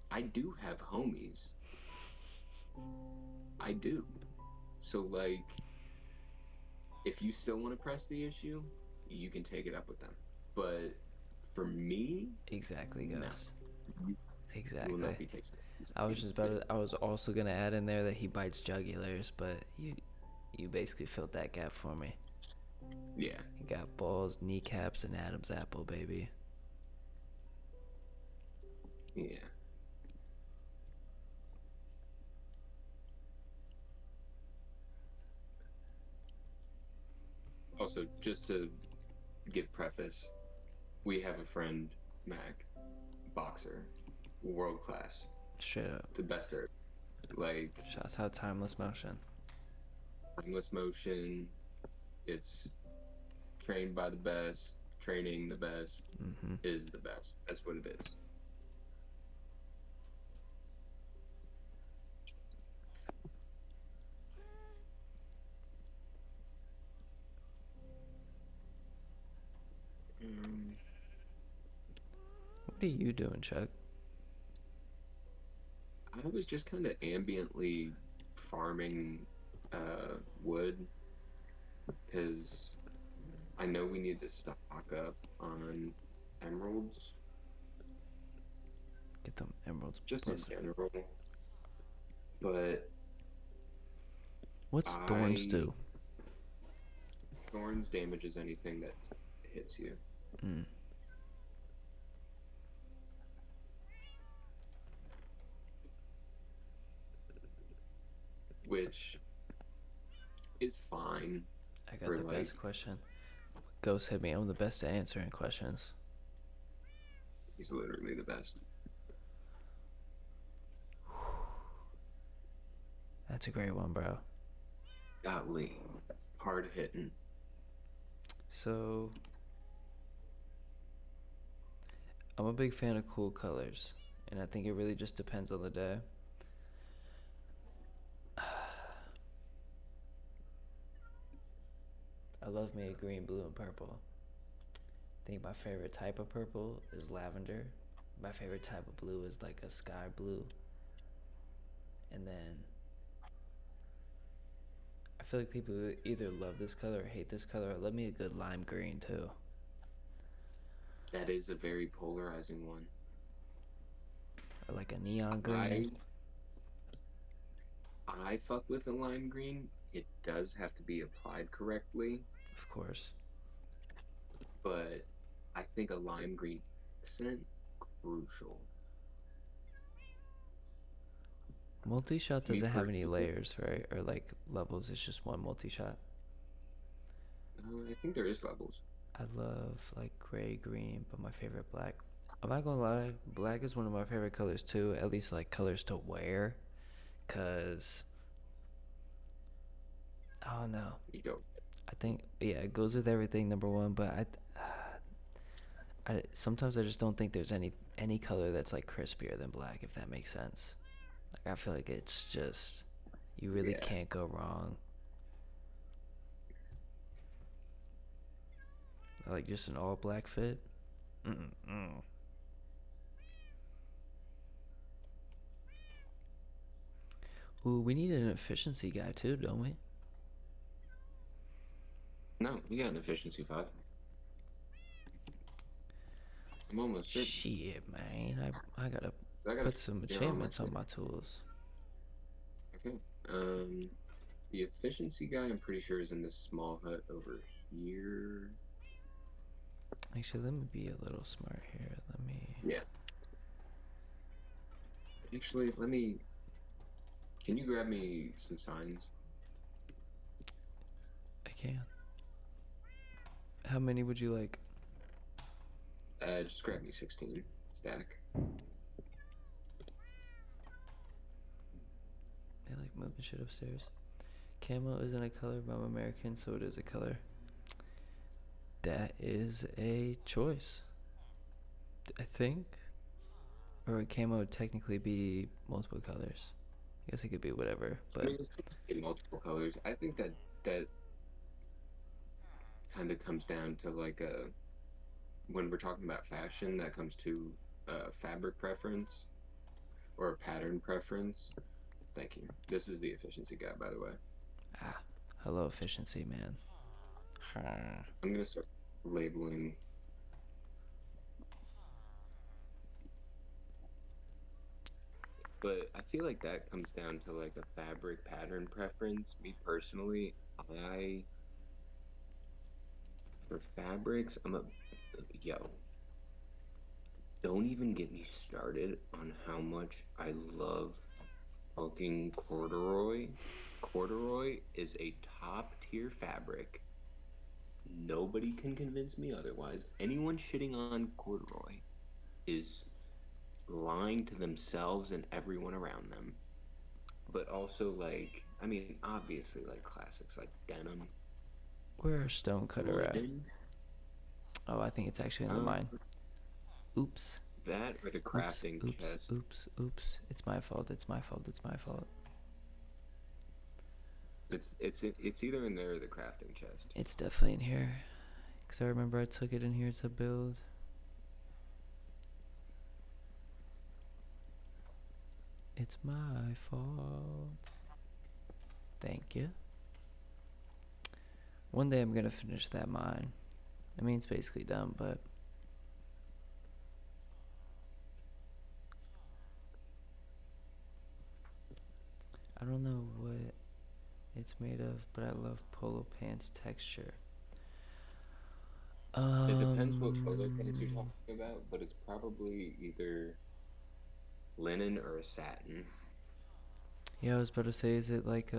I do have homies. I do. So like, if you still want to press the issue, you can take it up with them. But for me, Exactly, no. Gus. You will not be Exactly. taken. I was just about to, I was also gonna add in there that he bites jugulars, but you basically filled that gap for me. Yeah. He got balls, kneecaps, and Adam's apple, baby. Yeah. Also, just to give preface, we have a friend, Mac, boxer, world class, Straight up. the best there. Like, Shouts out Timeless Motion. timeless motion, it's trained by the best, training the best, Mm-hmm. is the best. That's what it is. What are you doing, Chuck? I was just kind of ambiently farming wood because I know we need to stock up on emeralds, Get them emeralds. just in Listen, general. But what's thorns I- do? thorns damages anything that hits you. Mm. Which is fine. I got For, the best like- question. Ghost hit me. I'm the best at answering questions. He's literally the best. That's a great one, bro. Golly, hard hitting. So, I'm a big fan of cool colors, and I think it really just depends on the day. I love me a green, blue, and purple. I think my favorite type of purple is lavender. My favorite type of blue is like a sky blue. And then I feel like people either love this color or hate this color. Love me a good lime green too. That is a very polarizing one. Or like a neon green. I fuck with a lime green. It does have to be applied correctly, Of course. but I think a lime green accent crucial. Multi-shot Me doesn't have any personally- layers, right? Or like levels. It's just one multi-shot. I think there is levels. I love like gray, green, but my favorite black. I'm not gonna lie, black is one of my favorite colors too. At least like colors to wear, cause I don't know. You go. I think yeah, it goes with everything. Number one, but I sometimes I just don't think there's any color that's like crispier than black, if that makes sense. Like I feel like it's just you really Yeah. can't go wrong. Like just an all black fit. Mm-mm. Ooh, we need an efficiency guy too, don't we? No, we got an efficiency 5. I'm almost certain. Shit, man. I gotta I gotta put some figure out enchantments my- on my tools. Okay. The efficiency guy, I'm pretty sure, is in this small hut over here. Actually, let me be a little smart here. Let me. Yeah. Actually, let me. Can you grab me some signs? I can. How many would you like? Just grab me 16 static. They like moving shit upstairs. Camo isn't a color, but I'm American, so it is a color. That is a choice, I think. Or would camo technically be multiple colors? I guess it could be whatever, I but mean, it's in multiple colors. I think that kind of comes down to like when we're talking about fashion, that comes to fabric preference or pattern preference. Thank you. This is the efficiency guy, by the way. hello efficiency, man. I'm gonna start labeling. But I feel like that comes down to like a fabric pattern preference. Me personally, I for fabrics, I'm a yo. Don't even get me started on how much I love fucking corduroy. Corduroy is a top tier fabric. Nobody can convince me otherwise. Anyone shitting on corduroy is lying to themselves and everyone around them. But also, like, I mean, obviously, like classics like denim, Where are Stonecutter at? linen. Oh, I think it's actually in the mine. Oops. That or the crafting Oops, chest. oops. It's my fault. It's my fault. It's either in there or the crafting chest. It's definitely in here. Because I remember I took it in here to build. It's my fault. Thank you. One day I'm gonna finish that mine. I mean, it's basically done, but I don't know what it's made of, but I love polo pants texture. It depends what polo pants you're talking about, but it's probably either linen or a satin. Yeah, I was about to say, is it like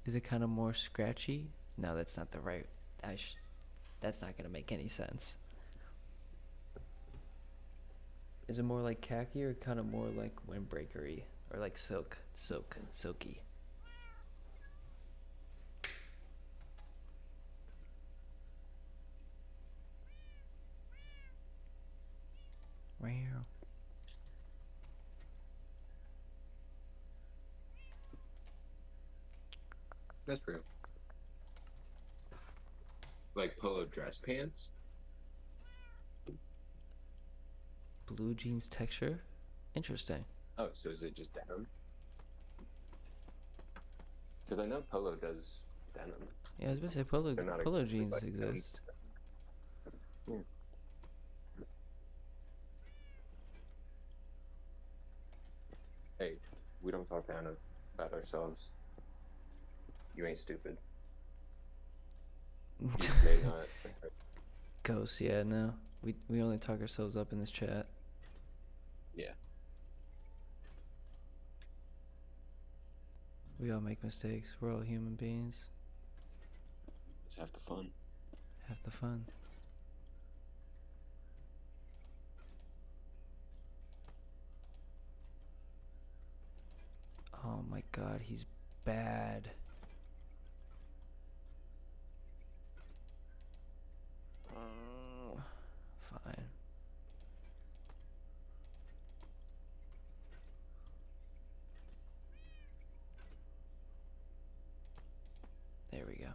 is it kind of more scratchy? No, that's not the right. That's not gonna make any sense. Is it more like khaki or kind of more like windbreakery or like silky? Wow. That's real. Like polo dress pants. Blue jeans texture? Interesting. Oh, so is it just denim? Because I know polo does denim. Yeah, I was about to say polo They're not polo exactly jeans like denim. exist. Yeah. Hey, we don't talk down about ourselves. You ain't stupid. You may not. Ghost, yeah, no. We only talk ourselves up in this chat. Yeah. We all make mistakes. We're all human beings. It's half the fun. Have the fun. Oh my god, he's bad. Fine. There we go.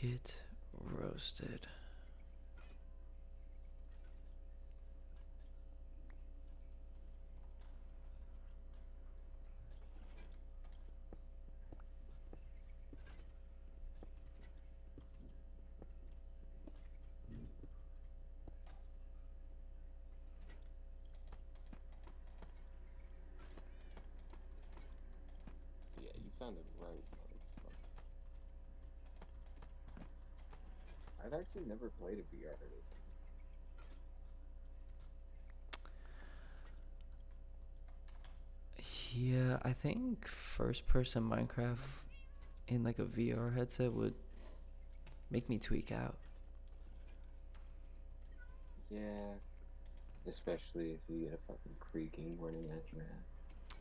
Get roasted. Yeah, you found it right, motherfucker. I've actually never played a VR anything. Yeah, I think first person Minecraft in like a VR headset would make me tweak out. Yeah, especially if you get a fucking creaking warning at your ass.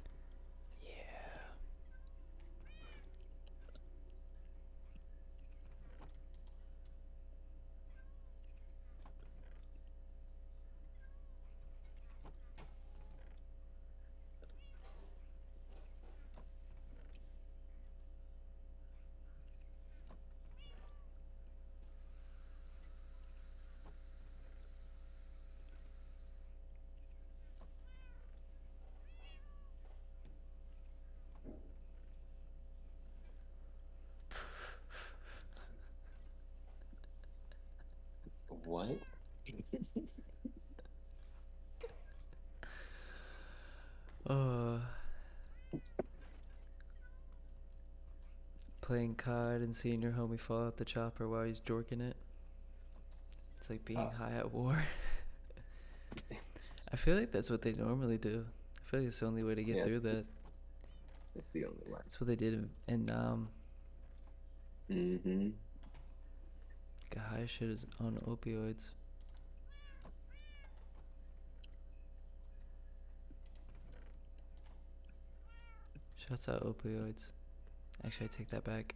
Yeah. What? Uh, playing COD and seeing your homie fall out the chopper while he's jorking it. It's like being high at war. I feel like that's what they normally do. I feel like it's the only way to get Yeah. through that. It's the only way. That's what they did in Mm-hmm. High shit is on opioids. Shouts out opioids. Actually, I take that back.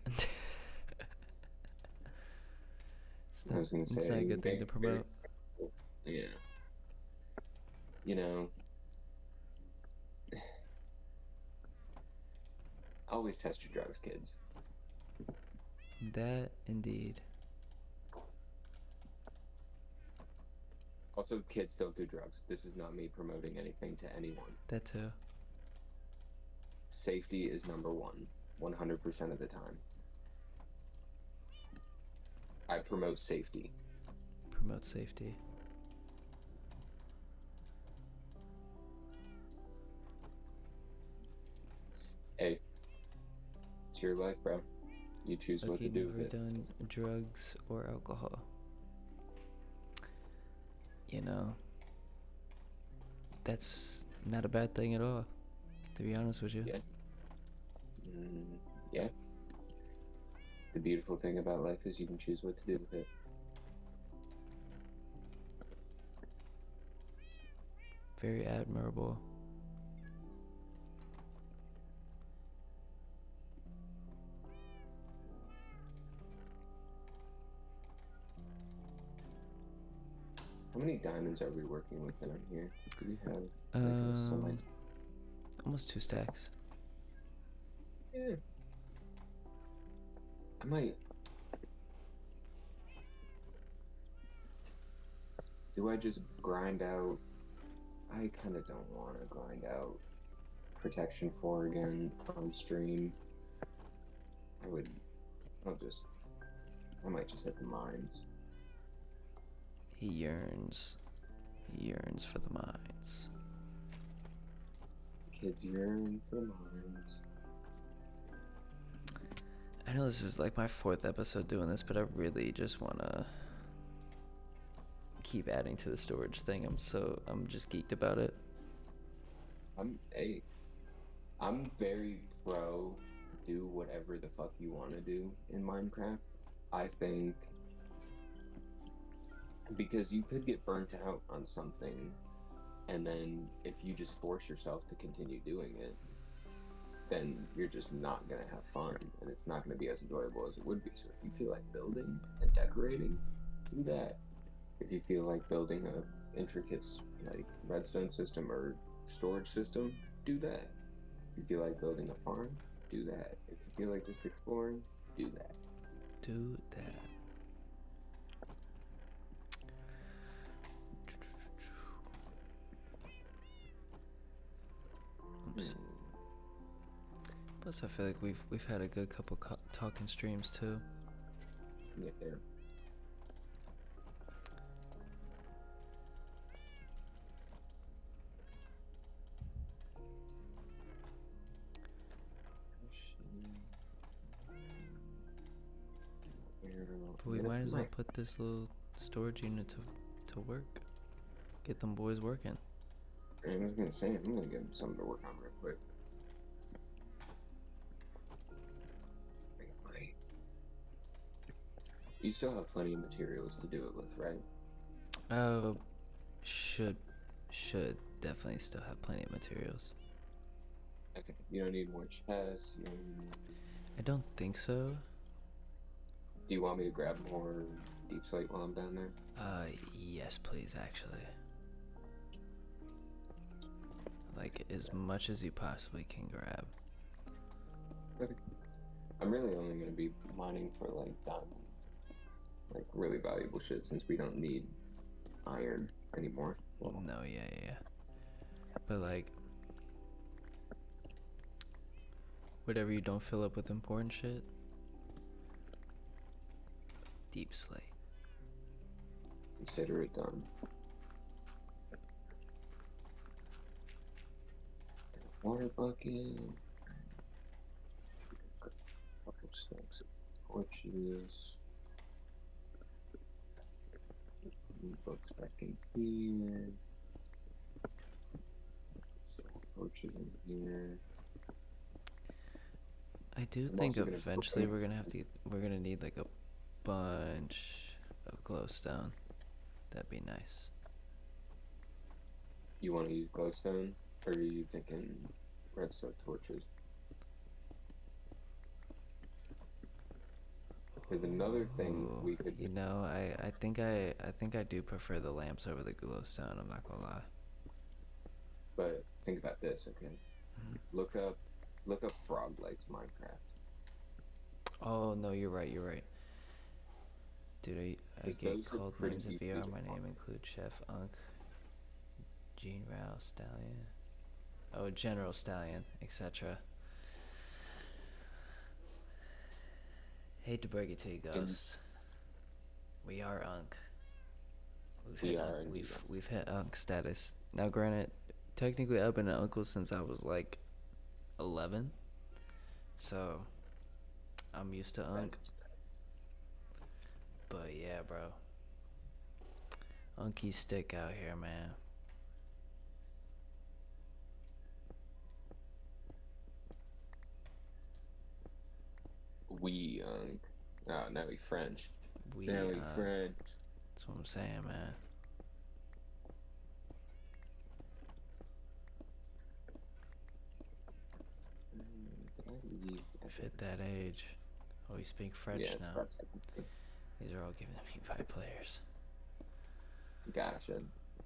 I was gonna It's say not a good thing to promote. Yeah. You know, always test your drugs, kids. That indeed. Also, kids don't do drugs. This is not me promoting anything to anyone. That too. Safety is number one, 100% of the time. I promote safety. Promote safety. Hey, it's your life, bro. You choose what Lucky to do never with it. done drugs or alcohol. You know, that's not a bad thing at all, to be honest with you. Yeah. Yeah. The beautiful thing about life is you can choose what to do with it. Very admirable. How many diamonds are we working with down here? Do we have like a Um, solid? Almost 2 stacks. Yeah. I might. Do I just grind out? I kind of don't want to grind out Protection 4 again on stream. I might just hit the mines. He yearns for the mines. Kids yearn for the mines. I know this is like my 4th episode doing this, but I really just want to keep adding to the storage thing. I'm just geeked about it. I'm very pro do whatever the fuck you want to do in Minecraft. I think because you could get burnt out on something, and then if you just force yourself to continue doing it, then you're just not gonna have fun, and it's not gonna be as enjoyable as it would be. So if you feel like building and decorating, do that. If you feel like building a intricate like redstone system or storage system, do that. If you feel like building a farm, do that. If you feel like just exploring, do that. Do that. comps. Plus, I feel like we've had a good couple talking streams too. Yeah. But we might as well put this little storage unit to work. Get them boys working. I was gonna say, I'm gonna give them something to work on real quick. You still have plenty of materials to do it with, right? Oh, should definitely still have plenty of materials. Okay. You don't need more chests. You don't need more... I don't think so. Do you want me to grab more deep slate while I'm down there? Yes, please, actually. Like, as much as you possibly can grab. Okay. I'm really only gonna be mining for, like, diamonds. Like, really valuable shit, since we don't need iron anymore. Well, no, yeah. But, like, whatever you don't fill up with important shit, deep slate. Consider it done. Water bucket. Couple stacks of torches. Books back in here. Some torches in here. I do I'm think also gonna eventually put- we're gonna need like a bunch of glowstone. That'd be nice. You want to use glowstone, or are you thinking redstone torches? There's another thing Ooh, we could. you know, I think I do prefer the lamps over the glowstone. I'm not gonna lie. But think about this, okay? Mhm. Look up frog lights Minecraft. Oh no, you're right. Dude, I 'Cause get those are called pretty names in easy VR. to My name find. includes Chef Unk, Gene Rao, Stallion, oh General Stallion, etc. Hate to break it to you, Ghost. We are Unk. We are indeed. We've hit Unk status. Now, granted, technically I've been an uncle since I was like 11, so I'm used to Unk. But yeah, bro, Unky stick out here, man. We oh, now we French. We Now we French. That's what I'm saying, man. Did I leave? Fit that age. Oh, you speak French Yeah, it's now. French. These are all given to me by players. Gotcha.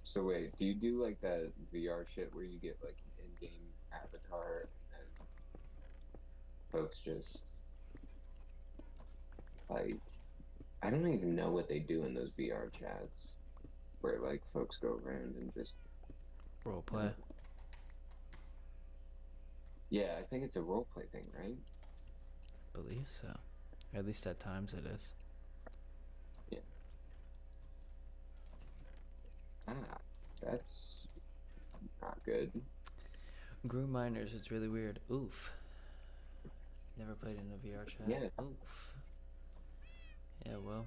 So wait, do you do like that VR shit where you get like an in-game avatar and folks just like I don't even know what they do in those VR chats where like folks go around and just Role play. yeah, I think it's a roleplay thing, right? Believe so. Or at least at times it is. Yeah. Ah, that's not good. Grew Miners, it's really weird. Oof. Never played in a VR chat. Yeah. Oof. Yeah, well,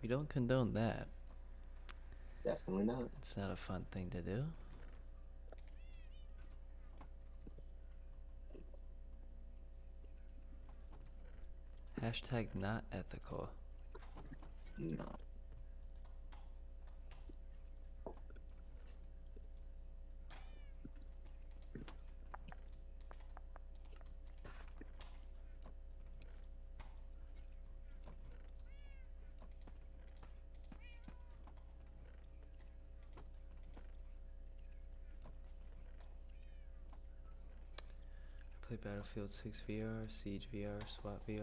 we don't condone that. Definitely not. It's not a fun thing to do. Hashtag not ethical. No. I play Battlefield 6 VR, Siege VR, SWAT VR.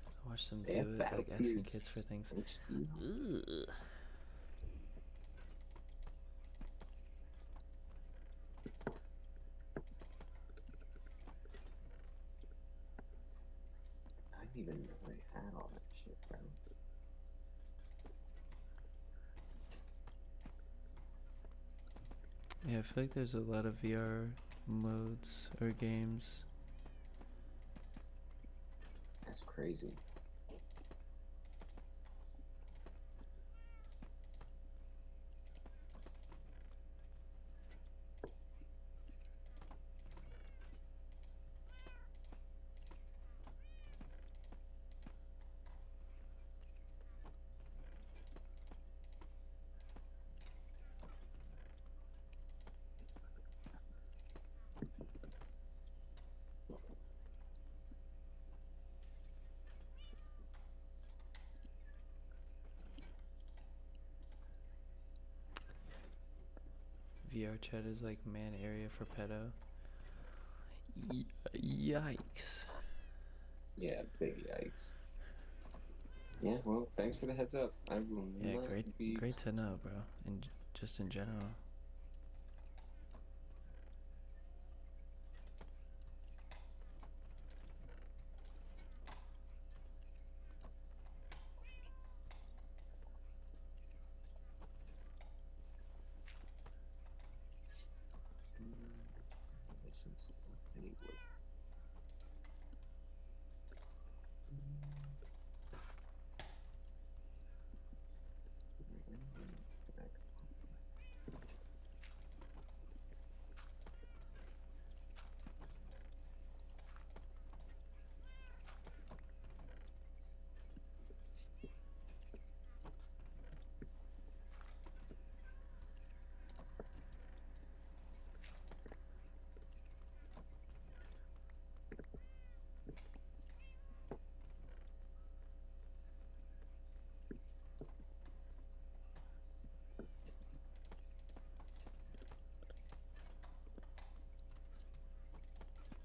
I watched them do Yeah, it, like Battlefield asking kids for things. Ugh. didn't even know they had all that shit, bro. Yeah, I feel like there's a lot of VR modes or games. That's crazy. VR chat is like man area for pedo. Yikes. Yeah, big yikes. Yeah, well, thanks for the heads up. I will Yeah, not be. great to know, bro. And just in general. Missing stuff anyway.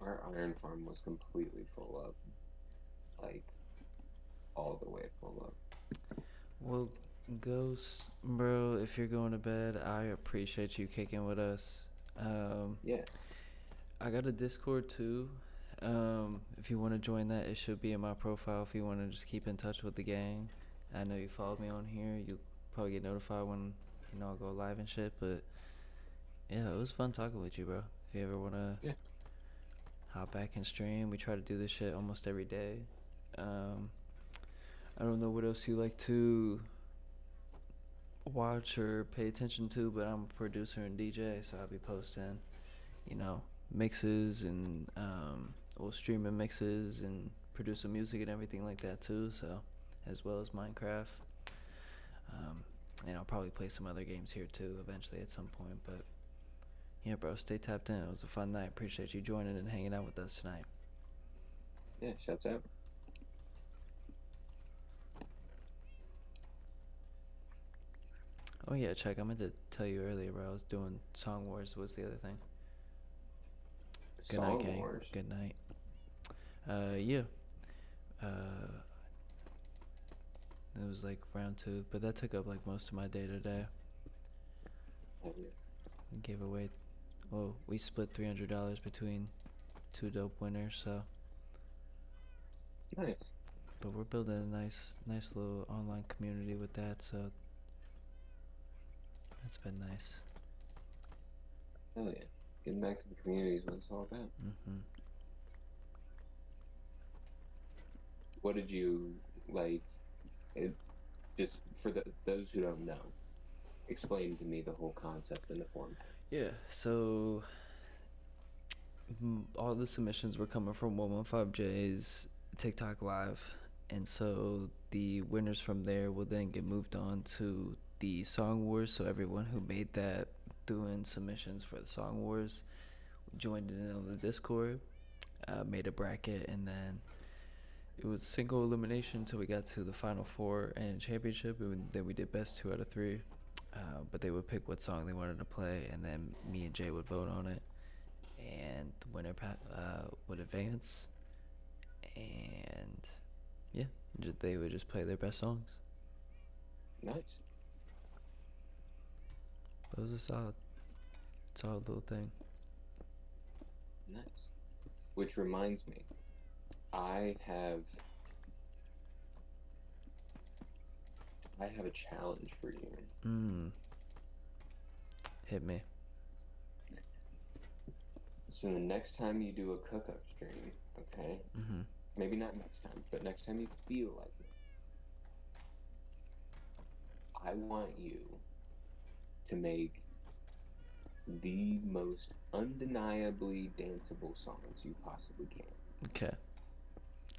Our iron farm was completely full up. Like, all the way full up. Well, Ghost, bro, if you're going to bed, I appreciate you kicking with us. Yeah. I got a Discord too. If you want to join that, it should be in my profile if you want to just keep in touch with the gang. I know you followed me on here. You'll probably get notified when, I go live and shit. But yeah, it was fun talking with you, bro. If you ever want to hop back and stream, we try to do this shit almost every day. I don't know what else you like to watch or pay attention to, but I'm a producer and DJ, so I'll be posting, mixes and streaming mixes and producing music and everything like that too. So, as well as Minecraft, and I'll probably play some other games here too eventually at some point. But yeah, bro, stay tapped in. It was a fun night. Appreciate you joining and hanging out with us tonight. Yeah, shouts out. Oh yeah, check. I meant to tell you earlier, bro. I was doing Song Wars. What's the other thing? Good Song night, gang. Wars. Good night. Yeah. It was like round 2, but that took up like most of my day today. Oh, yeah. We gave away, we split $300 between 2 dope winners. So. Nice. But we're building a nice little online community with that. So. That's been nice. Hell yeah. Getting back to the community is what it's all about. Mm-hmm. What did you like? Just for those who don't know, explain to me the whole concept and the format. Yeah. So. All the submissions were coming from 115J's TikTok Live, and so the winners from there will then get moved on to the Song Wars. So everyone who made that doing submissions for the Song Wars joined in on the Discord, made a bracket, and then it was single elimination until we got to the final 4 and championship, and then we did best 2 out of 3. But they would pick what song they wanted to play, and then me and Jay would vote on it, and the winner would advance, and yeah, they would just play their best songs. Nice. It was a solid little thing. Nice. Which reminds me, I have I have a challenge for you. Hit me. So the next time you do a cook-up stream, okay? Mm-hmm. Maybe not next time, but next time you feel like it, I want you to make the most undeniably danceable songs you possibly can. Okay.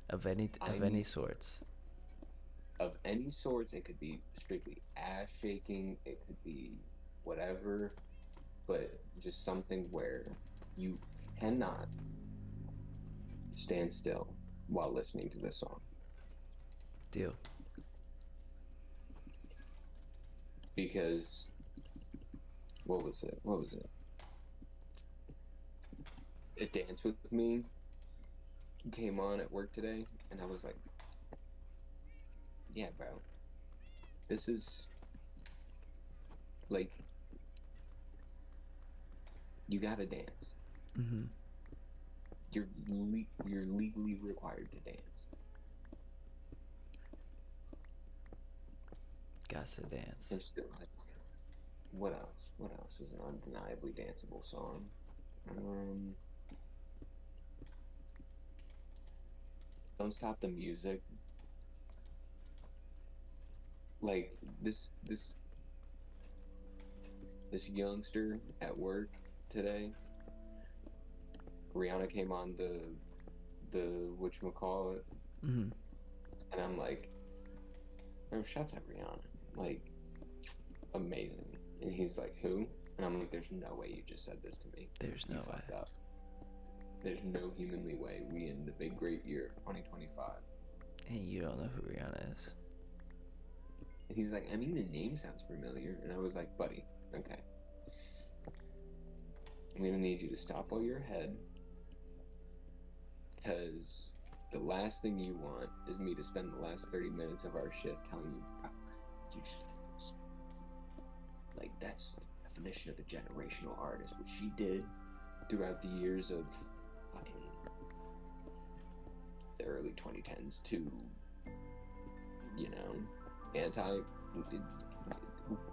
Of any I of any need sorts. of any sorts. It could be strictly ass shaking. It could be whatever, but just something where you cannot stand still while listening to this song. Deal. Because what was it? What was it? It Dance With Me came on at work today, and I was like, yeah, bro. This is like, you gotta dance. Mm-hmm. You're legally required to dance. Got to dance. And still, like, what else? What else is an undeniably danceable song? Don't Stop the Music. Like this youngster at work today. Rihanna came on the whatchamacallit, Mm-hmm. and I'm like, oh, shout out Rihanna, like, amazing. And he's like, who? And I'm like, there's no way you just said this to me. There's You no way. fucked up. There's no humanly way. We in the big great year of 2025. And you don't know who Rihanna is. And he's like, I mean, the name sounds familiar. And I was like, buddy, okay. I'm gonna need you to stop while you're ahead, because the last thing you want is me to spend the last 30 minutes of our shift telling you, like, that's the definition of a generational artist. What she did throughout the years of fucking the early 2010s to, you know,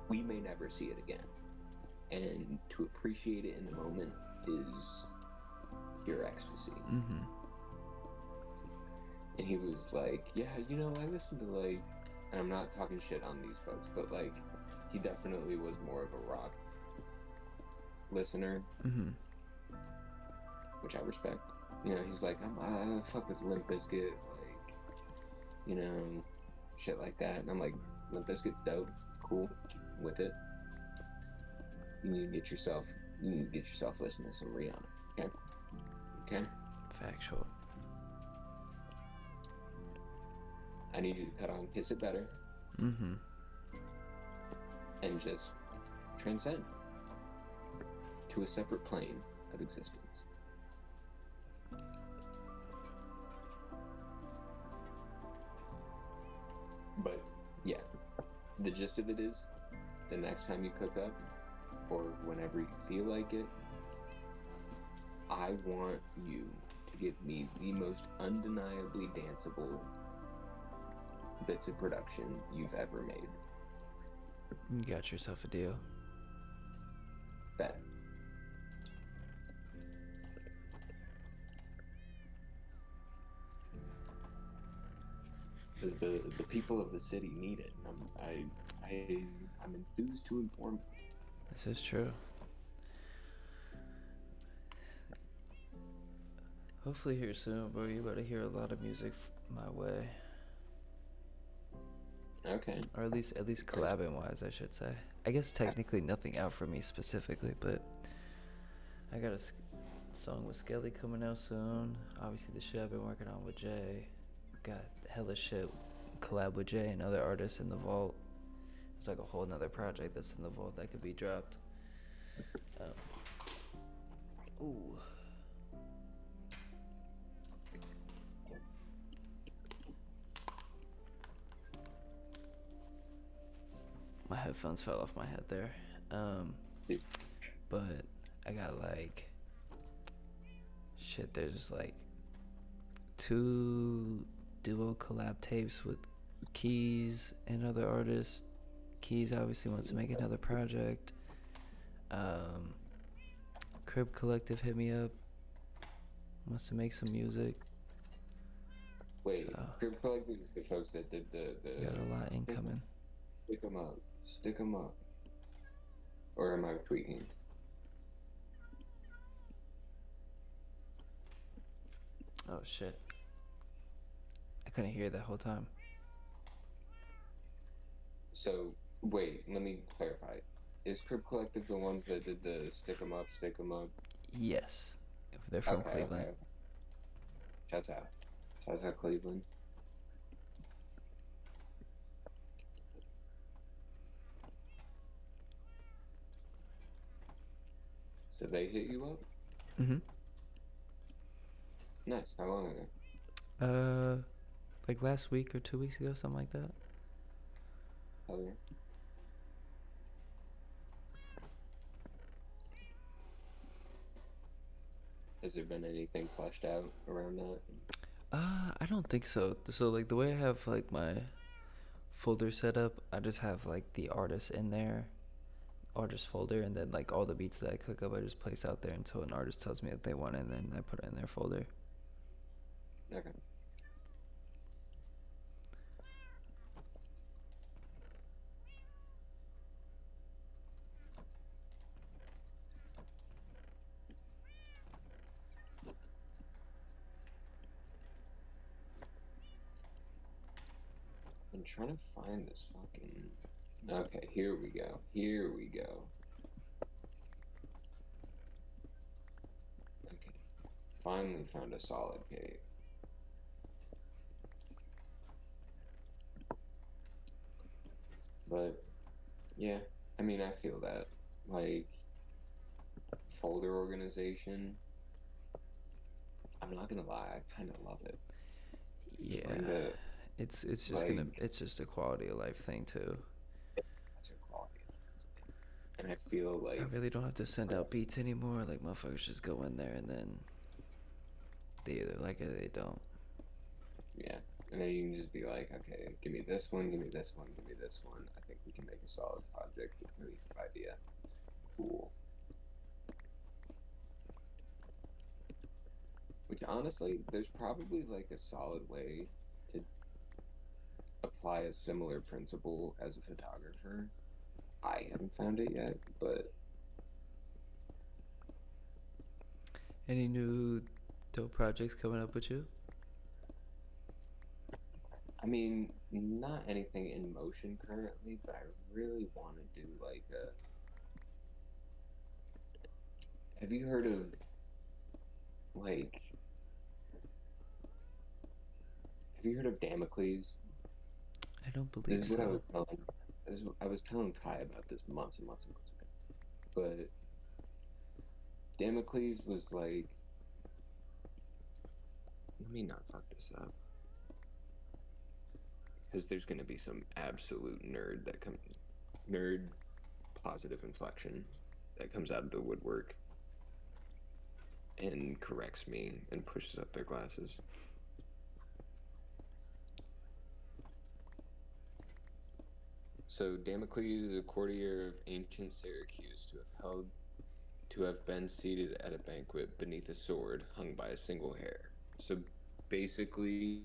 we may never see it again. And to appreciate it in the moment is pure ecstasy. Mm-hmm. And he was like, yeah, you know, I listen to, like, and I'm not talking shit on these folks, but, like, he definitely was more of a rock listener, Mm-hmm. which I respect. You know, he's like, I fuck with Limp Bizkit, like, you know, shit like that. And I'm like, Limp Bizkit's dope, cool, with it. You need to get yourself listening to some Rihanna, okay? Okay? Factual. I need you to cut on Kiss It Better Mm-hmm. and just transcend to a separate plane of existence. But yeah, the gist of it is, the next time you cook up, or whenever you feel like it, I want you to give me the most undeniably danceable bits of production you've ever made. You got yourself a deal. Bet. Because the people of the city need it. I'm enthused to inform you. This is true. Hopefully here soon, bro. You better hear a lot of music my way. Okay. Or at least collabing wise, I should say. I guess technically nothing out for me specifically, but I got a song with Skelly coming out soon. Obviously the shit I've been working on with Jay. Got hella shit collab with Jay and other artists in the vault. There's like a whole nother project that's in the vault that could be dropped. Ooh. My headphones fell off my head there. But I got like shit, there's like 2 duo collab tapes with Keys, another artist. Keys obviously wants to make another project. Um, Crib Collective hit me up. Wants to make some music. Wait, So Crib Collective is the folks that did the we got a lot incoming. stick 'em up, stick 'em up. Or am I tweaking? Oh shit! I couldn't hear that whole time. So wait, let me clarify. Is Crib Collective the ones that did the stick 'em up, stick 'em up? Yes, they're from Okay, Cleveland. okay. Shouts out. Shouts out Cleveland. So they hit you up? Mhm. Nice. How long ago? Like last week or 2 weeks ago, something like that. Hell yeah. Has there been anything fleshed out around that? I don't think so. So like the way I have like my folder set up, I just have like the artist in there, artist folder, and then like all the beats that I cook up, I just place out there until an artist tells me that they want it, and then I put it in their folder. Okay. I'm trying to find this fucking. Okay, here we go. Here we go. Okay. Finally found a solid cave. But yeah, I mean, I feel that. Like, folder organization, I'm not gonna lie, I kind of love it. Yeah, Trying to, it's just like, it's just a quality of life thing too. that's a quality enhancement. And I feel I like, really don't have to send out beats anymore. Like motherfuckers just go in there and then they either like it or they don't. yeah. And then you can just be like, okay, give me this one, give me this one, give me this one. I think we can make a solid project with a cohesive idea. Cool. Which honestly, there's probably like a solid way to apply a similar principle as a photographer. I haven't found it yet, but Any new dope projects coming up with you? I mean, not anything in motion currently, but I really want to do like a. Have you heard of like? Have you heard of Damocles? I don't This believe is what I so. was telling. I was telling Kai about this months and months and months ago. But Damocles was like. Let me not fuck this up. Because there's gonna be some absolute nerd positive inflection that comes out of the woodwork and corrects me and pushes up their glasses. So Damocles is a courtier of ancient Syracuse to have been seated at a banquet beneath a sword hung by a single hair. So basically,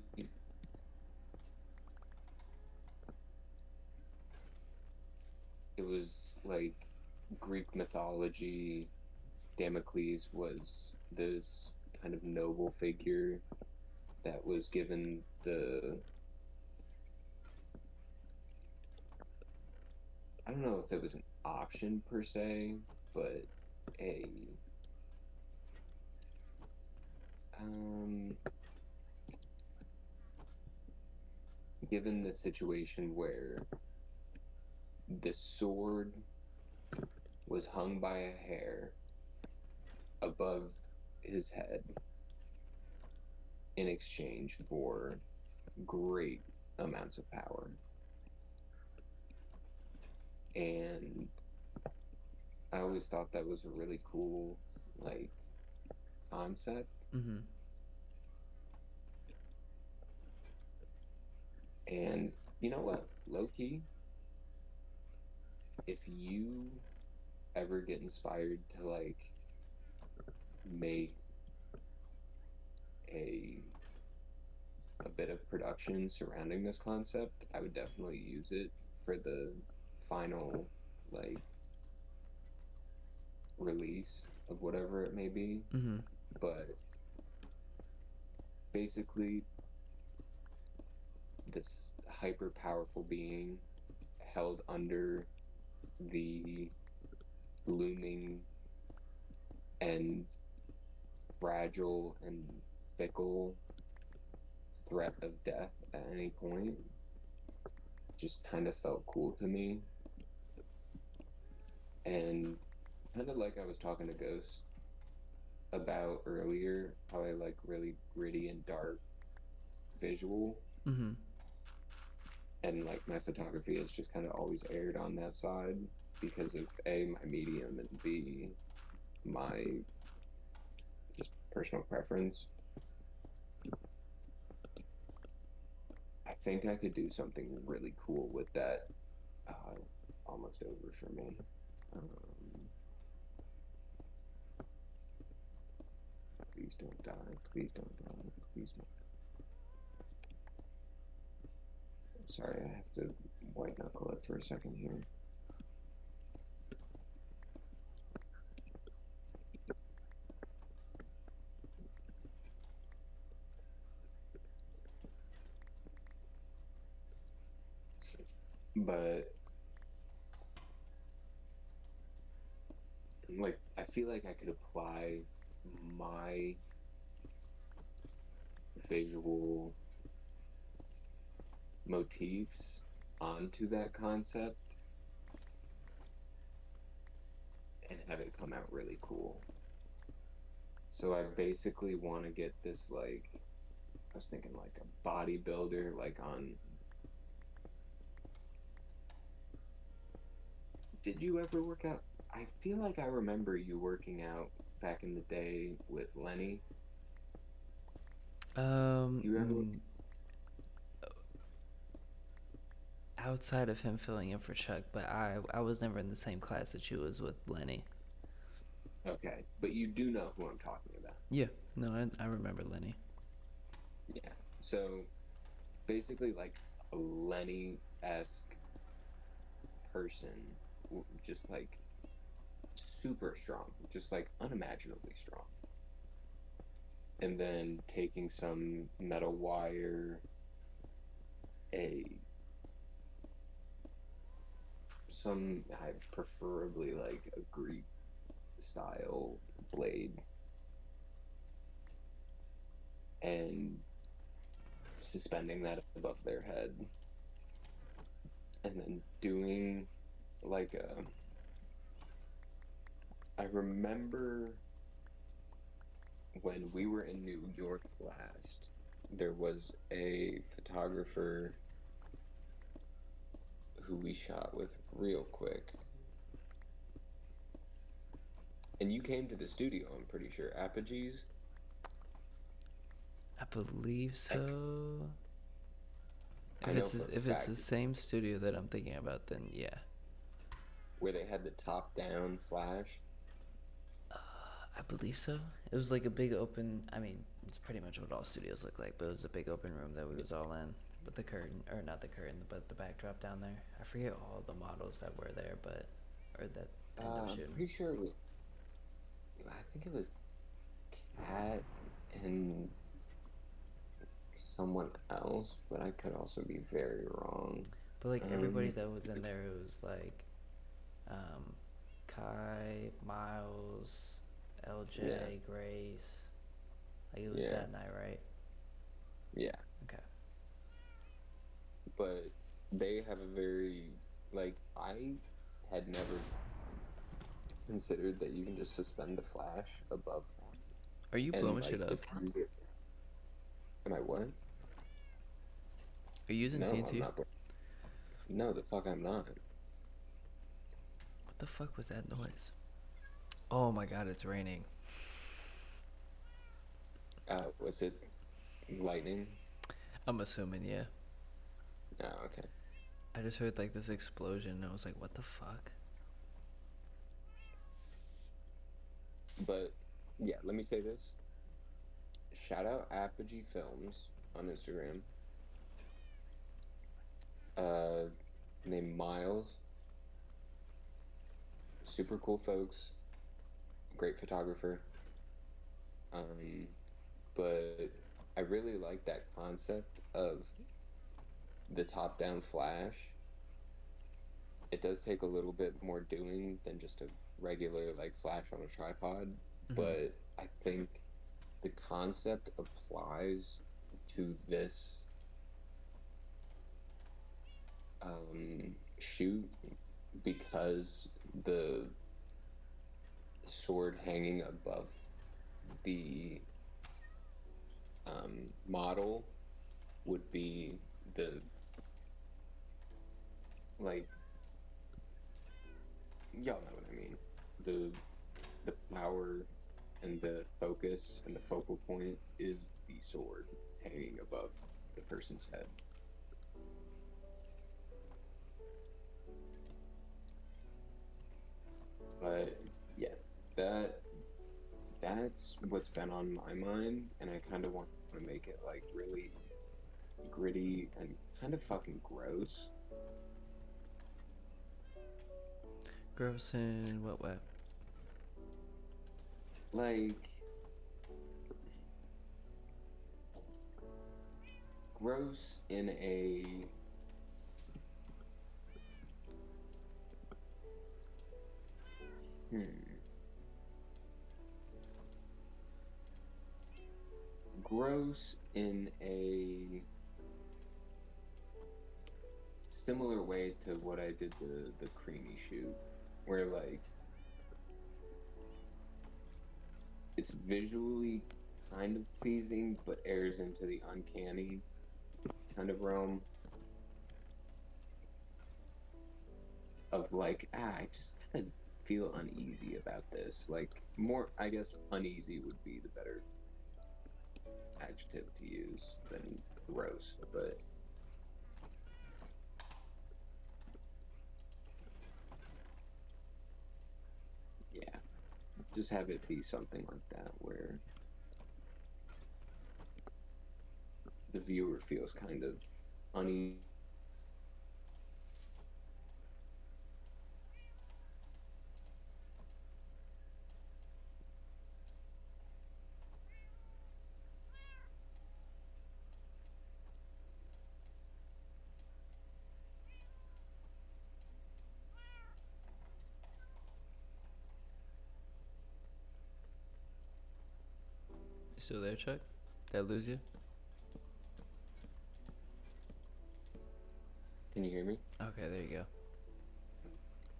it was like Greek mythology. Damocles was this kind of noble figure that was given the I don't know if it was an option per se, but a um given the situation where the sword was hung by a hair above his head in exchange for great amounts of power. And I always thought that was a really cool like concept. Mm-hmm. And You know what? Low key, if you ever get inspired to like make a a bit of production surrounding this concept, I would definitely use it for the final like release of whatever it may be. Mm-hmm. But basically, this hyper powerful being held under the looming and fragile and fickle threat of death at any point just kind of felt cool to me. And kind of like I was talking to Ghost about earlier, how I like really gritty and dark visual. Mm-hmm. And like my photography has just kind of always aired on that side because of A, my medium, and B, my just personal preference. I think I could do something really cool with that. Almost over for me. Um, please don't die. Please don't die. Please don't. Sorry, I have to white knuckle it for a second here. But like, I feel like I could apply my visual motifs onto that concept and have it come out really cool. So I basically want to get this like, I was thinking like a bodybuilder, like on. Did you ever work out? I feel like I remember you working out back in the day with Lenny. You ever? Mm, outside of him filling in for Chuck, but I was never in the same class that you was with Lenny. Okay, but you do know who I'm talking about. Yeah, no, I remember Lenny. Yeah. So basically, like a Lenny-esque person, just like super strong, just like unimaginably strong. And then taking some metal wire, a preferably like a Greek style blade, and suspending that above their head, and then doing like a. I remember when we were in New York last, there was a photographer who we shot with real quick. And you came to the studio, I'm pretty sure. Apogees? I believe so. I know for a If it's fact the same studio that I'm thinking about, then yeah. where they had the top down flash. I believe so. It was like a big open. I mean, it's pretty much what all studios look like, but it was a big open room that we was all in with the curtain, or not the curtain, but the backdrop down there. I forget all the models that were there, but or that ended up I'm shooting. pretty sure it was. I think it was Cat and someone else, but I could also be very wrong. But like everybody that was in there, it was like um, Kai, Miles, LJ, Yeah. Grace. Like it was Yeah. that night, right? Yeah. Okay. But they have a very like I had never considered that you can just suspend the flash above Are you and blowing like shit up? diffuse it. Am I what? Are you using No, I'm TNT? not. No, the fuck I'm not. What the fuck was that noise? Oh my god, it's raining. Was it lightning? I'm assuming, yeah. Oh, okay. I just heard like this explosion and I was like, what the fuck? But yeah, let me say this. Shout out Apogee Films on Instagram. Uh, named Miles. Super cool folks. Great photographer. Um, but I really like that concept of the top-down flash. It does take a little bit more doing than just a regular like flash on a tripod, Mm-hmm. but I think the concept applies to this shoot because the sword hanging above the model would be the like y'all know what I mean. The the power and the focus and the focal point is the sword hanging above the person's head. But yeah, that that's what's been on my mind, and I kind of want to make it like really gritty and kind of fucking gross. Gross in what way? Like gross in a hmm gross in a similar way to what I did the creamy shoot, where like it's visually kind of pleasing but airs into the uncanny kind of realm of like, I just kind of feel uneasy about this. Like, more, I guess, uneasy would be the better adjective to use than gross. But yeah, just have it be something like that where the viewer feels kind of uneasy. You still there, Chuck? Did I lose you? Can you hear me? Okay, there you go.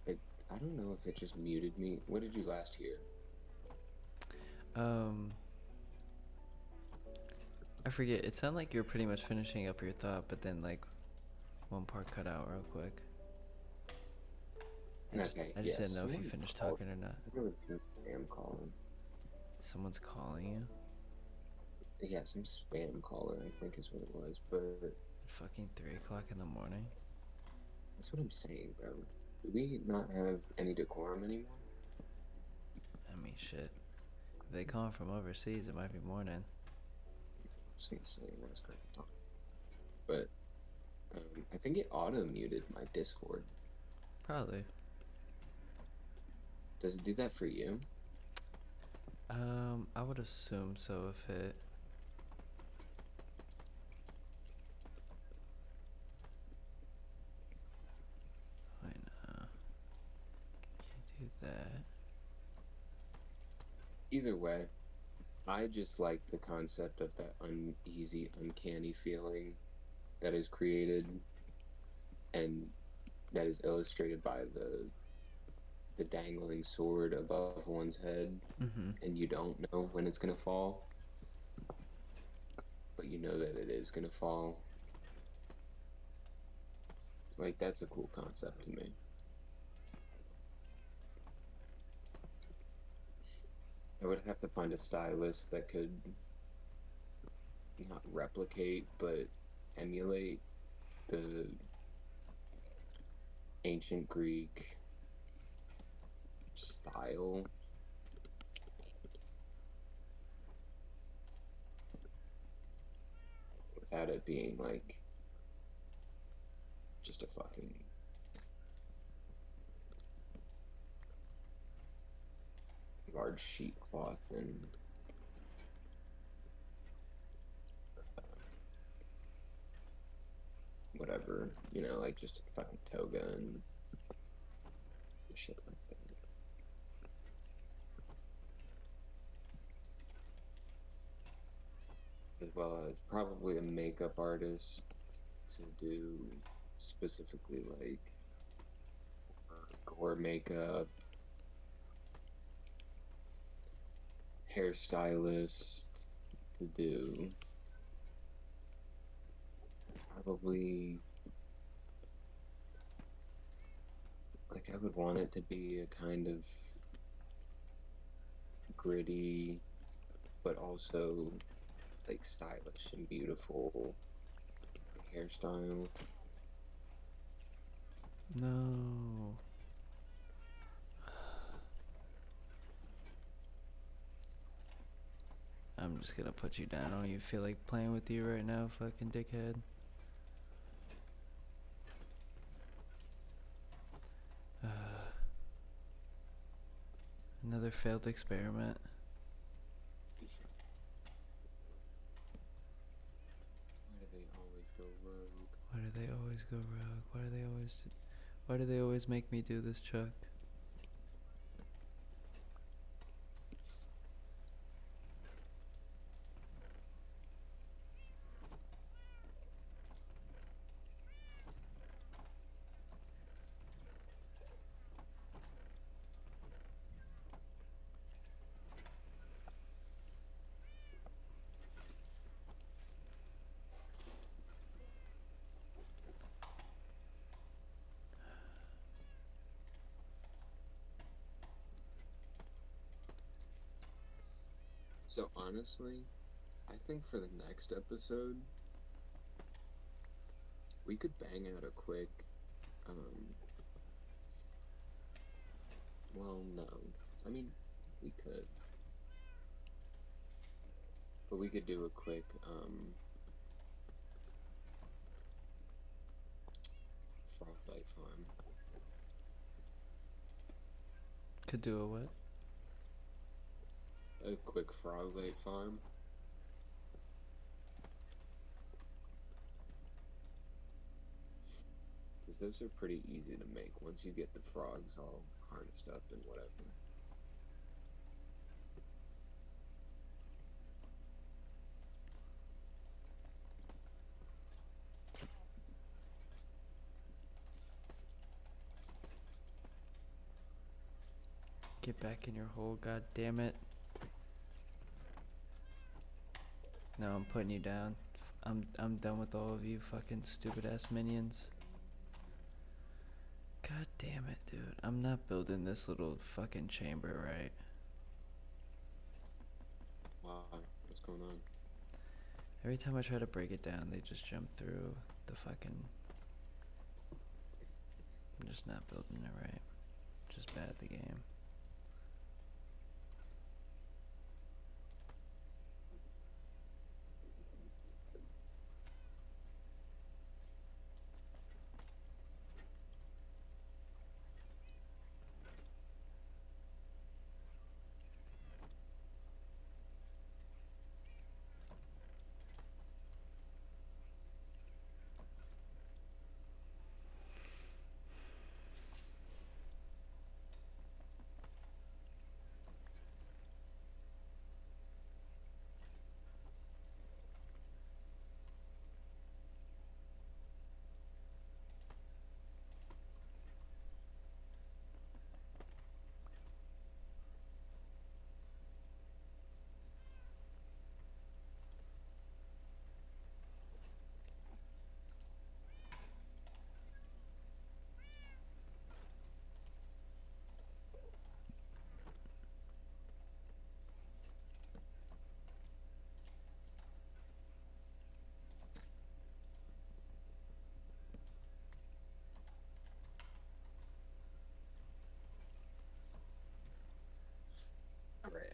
It, I don't know if it just muted me. What did you last hear? Um, I forget. It sounded like you were pretty much finishing up your thought, but then like one part cut out real quick. Okay, I just yeah, didn't know if you someone finished called. talking or not. I think it was some spam calling. Someone's calling you? Yeah, some spam caller, I think is what it was. But Fucking 3 o'clock in the morning? that's what I'm saying, bro. Do we not have any decorum anymore? I mean, shit. If they calling from overseas, it might be morning. I was gonna say that's kind of but I think it auto muted my Discord. Probably. Does it do that for you? I would assume so if it... Wait, no. Can't do that. Either way, I just like the concept of that uneasy, uncanny feeling that is created and that is illustrated by the dangling sword above one's head, Mm-hmm. and you don't know when it's gonna fall, but you know that it is gonna fall. Like that's a cool concept to me. I would have to find a stylist that could not replicate but emulate the ancient Greek style without it being like just a fucking large sheet cloth and whatever, like just a fucking toga and shit like that. As well as probably a makeup artist to do specifically like gore makeup, hairstylist to do probably like I would want it to be a kind of gritty but also like stylish and beautiful hairstyle. No. I'm just gonna put you down. I don't even feel like playing with you right now, fucking dickhead. Another failed experiment. Why do they always go rogue? Why do they always go rogue? Why do they always make me do this, Chuck? So honestly, I think for the next episode, we could bang out a quick, well, no. I mean, we could. But we could do a quick, Froglight Farm. Could do a what? A quick Froglight Farm. Because those are pretty easy to make once you get the frogs all harnessed up and whatever. Get back in your hole, god damn it. No, I'm putting you down. I'm done with all of you fucking stupid ass minions. God damn it, dude. I'm not building this little fucking chamber right. Wow, what's going on? Every time I try to break it down, they just jump through the fucking... I'm just not building it right. Just bad at the game.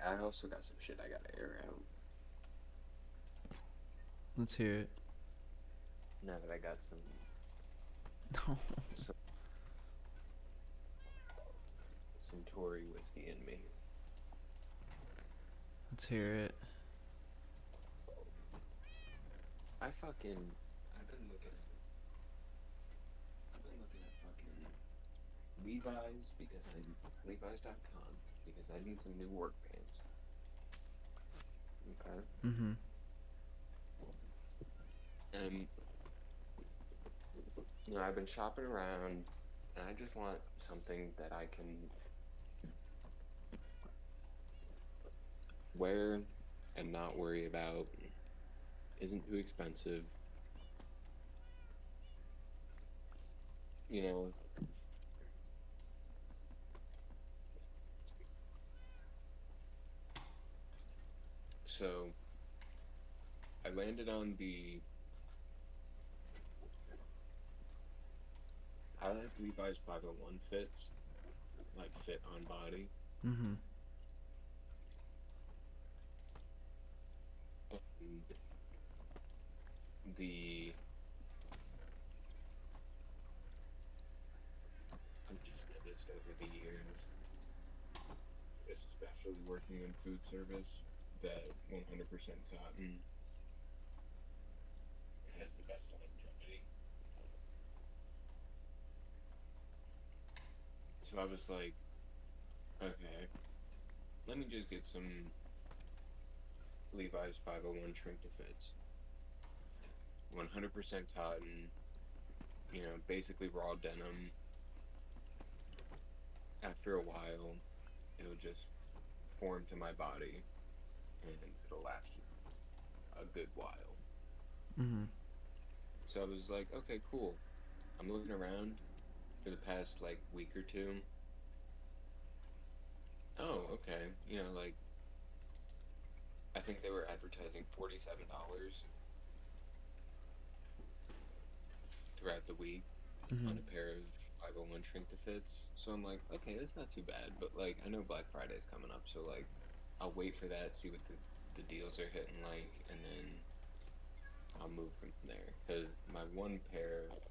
I also got some shit I gotta air out. Let's hear it. Now that I got some Tory whiskey in me. Let's hear it. I've been looking at fucking Levi's.com because I need some new work pants. Okay. Mm-hmm. And I've been shopping around, and I just want something that I can wear and not worry about. Isn't too expensive. You know. So I landed on the. I like Levi's 501 fits, like fit on body. Mm-hmm. And the I've just noticed over the years, especially working in food service, that 100% cotton has the best longevity. So I was like, okay, let me just get some Levi's 501 shrink to fits. 100% cotton, basically raw denim. After a while, it'll just form to my body and it'll last a good while. Mm-hmm. So I was like, okay, cool. I'm looking around for the past like week or two. Oh, okay. Like I think they were advertising $47 throughout the week Mm-hmm. on a pair of 501 shrink to fits. So I'm like, okay, that's not too bad. But like, I know Black Friday's coming up, so like, I'll wait for that, see what the deals are hitting like, and then I'll move from there. Cause my one pair of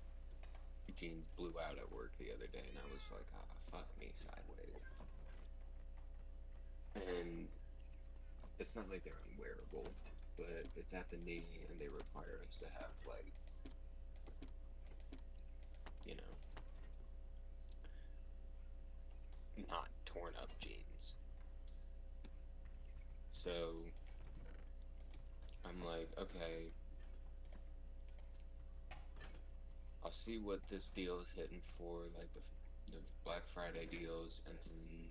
jeans blew out at work the other day, and I was like, ah, fuck me sideways. And it's not like they're unwearable, but it's at the knee, and they require us to have like, you know, not torn up jeans. So I'm like, okay, I'll see what this deal is hitting for, like the Black Friday deals, and then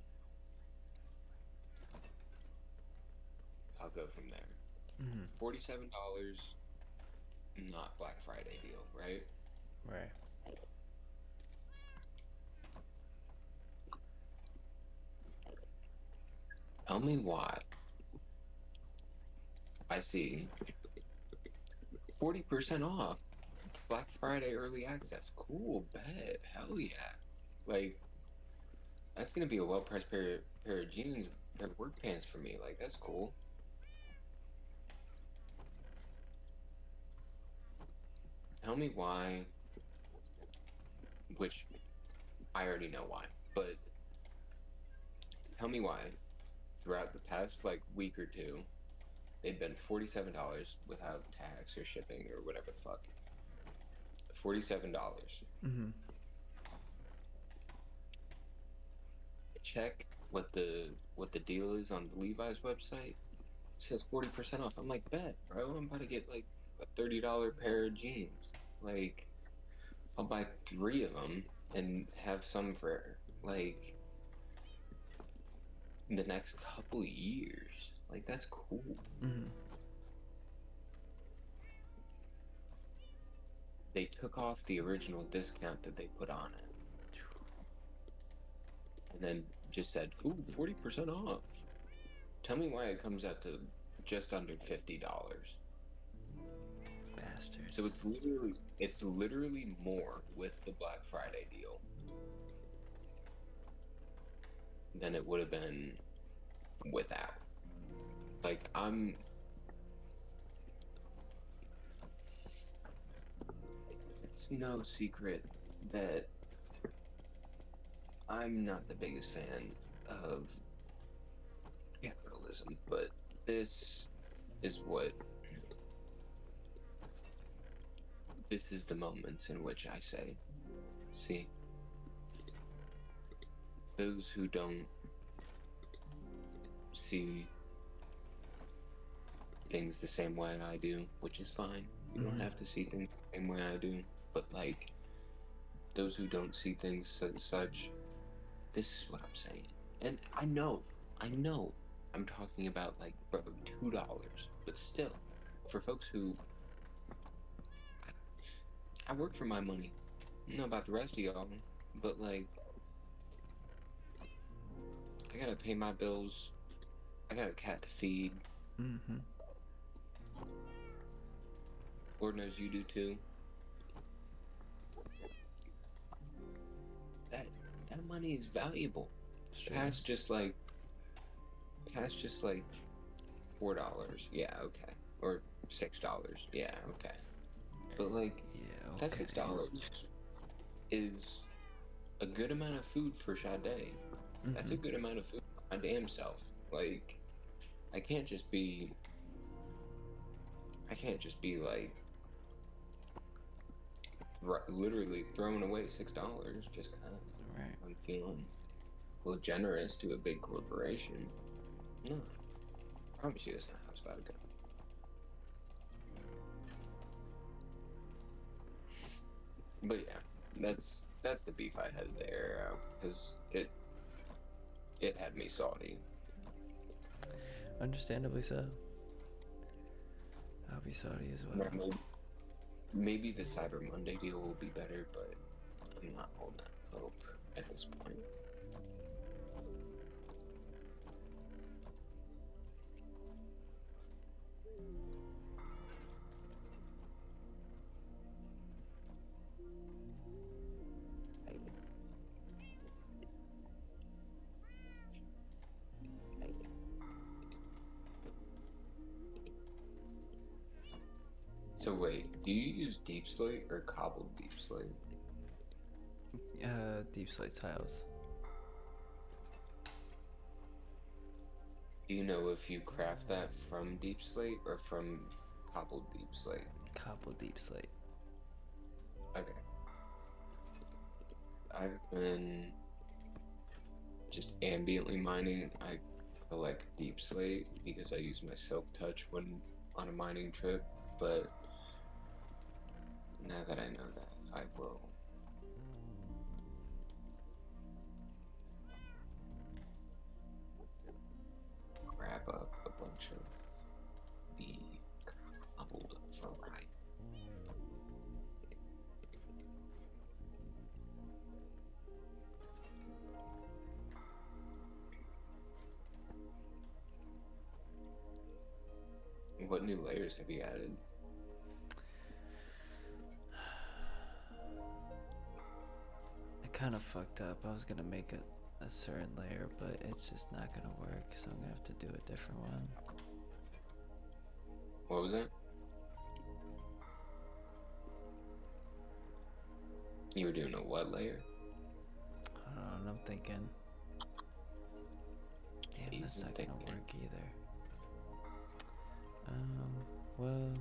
I'll go from there. Mm-hmm. $47, not Black Friday deal, right? Right. Tell me why. I see 40% off Black Friday early access. Cool, bet. Hell yeah. Like, that's gonna be a well priced pair of jeans, pair of work pants for me. Like, that's cool. Tell me why, which I already know why, but tell me why throughout the past like week or two, they'd been $47 without tax or shipping or whatever the fuck. $47. Mm-hmm. Check what the deal is on the Levi's website. It says 40% off. I'm like, bet, bro. I'm about to get like a $30 pair of jeans. Like, I'll buy 3 of them and have some for like the next couple years. Like, that's cool. Mm-hmm. They took off the original discount that they put on it. And then just said, ooh, 40% off. Tell me why it comes out to just under $50. Bastards. So it's literally more with the Black Friday deal than it would have been without. Like it's no secret that I'm not the biggest fan of capitalism, but this is what this is the moments in which I say, see, those who don't see things the same way I do, which is fine. You don't have to see things the same way I do, but like those who don't see things as such, this is what I'm saying. And I know, I'm talking about like, bro, $2, but still, for folks who, I work for my money. I don't know about the rest of y'all, but like, I gotta pay my bills. I got a cat to feed. Mm-hmm. Lord knows you do too. That money is valuable. Sure. Past just like $4. Yeah, okay. Or $6. Yeah, okay. But like Yeah, that okay. $6 is a good amount of food for Sade. That's a good amount of food for my damn self. Like I can't just be like literally throwing away $6 just because Right. I'm feeling a little generous to a big corporation. No, I promise you that's not how it's about to go. But yeah, that's the beef I had there because it had me salty. Understandably so. I'll be sorry as well. Maybe the Cyber Monday deal will be better, but I'm not holding hope at this point. So wait, do you use Deep Slate or cobbled Deep Slate? Deep slate tiles. Do you know if you craft that from Deep Slate or from cobbled Deep Slate? Cobble deep slate. Okay. I've been just ambiently mining. I collect Deep Slate because I use my Silk Touch when on a mining trip, but now that I know that, I will grab up a bunch of the cobbled variety. What new layers have you added? I kind of fucked up. I was gonna make a certain layer, but it's just not gonna work, so I'm gonna have to do a different one. What was that? You were doing a what layer? I don't know, I'm thinking. Damn, that's Easy not gonna thinking. work either. Well.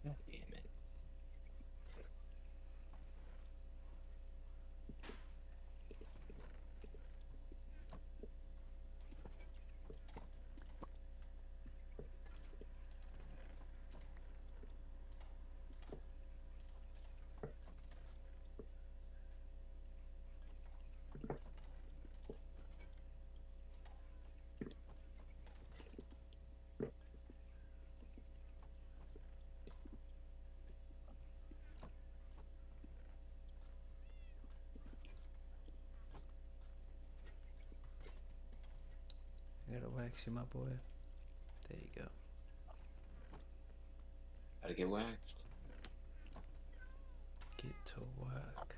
God damn it. gotta wax you, my boy. There you go. Gotta get waxed. Get to work.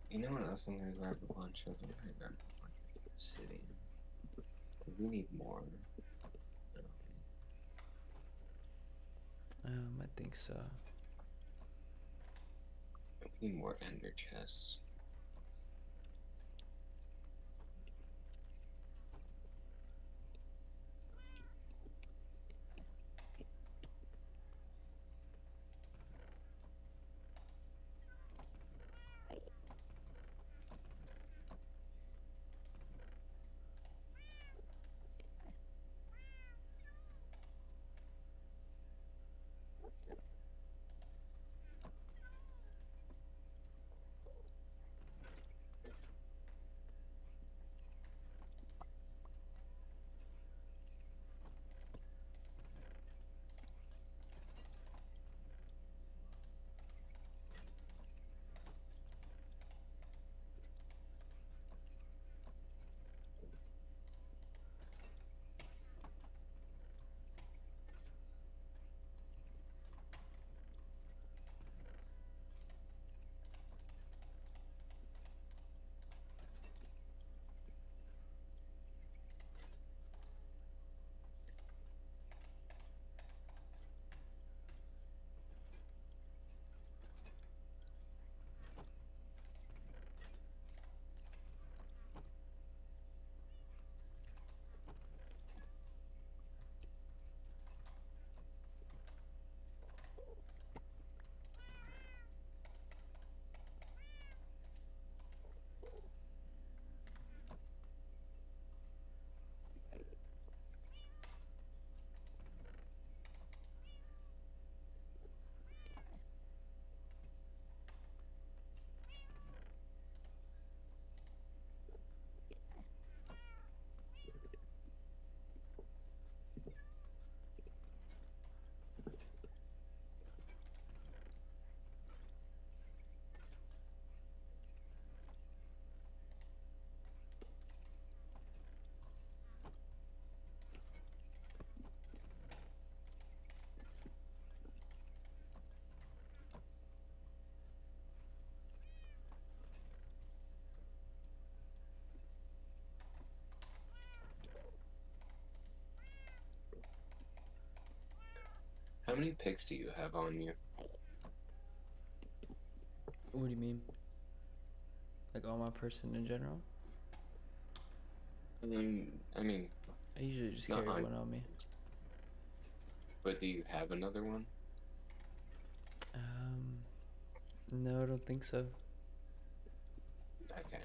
You know what else I'm gonna grab a bunch of? I'm gonna grab a bunch of obsidian. We need more. I think so. We need more ender chests. How many picks do you have on you? What do you mean? Like on my person in general? I mean, I usually just not carry on- one on me. but do you have another one? No, I don't think so. Okay.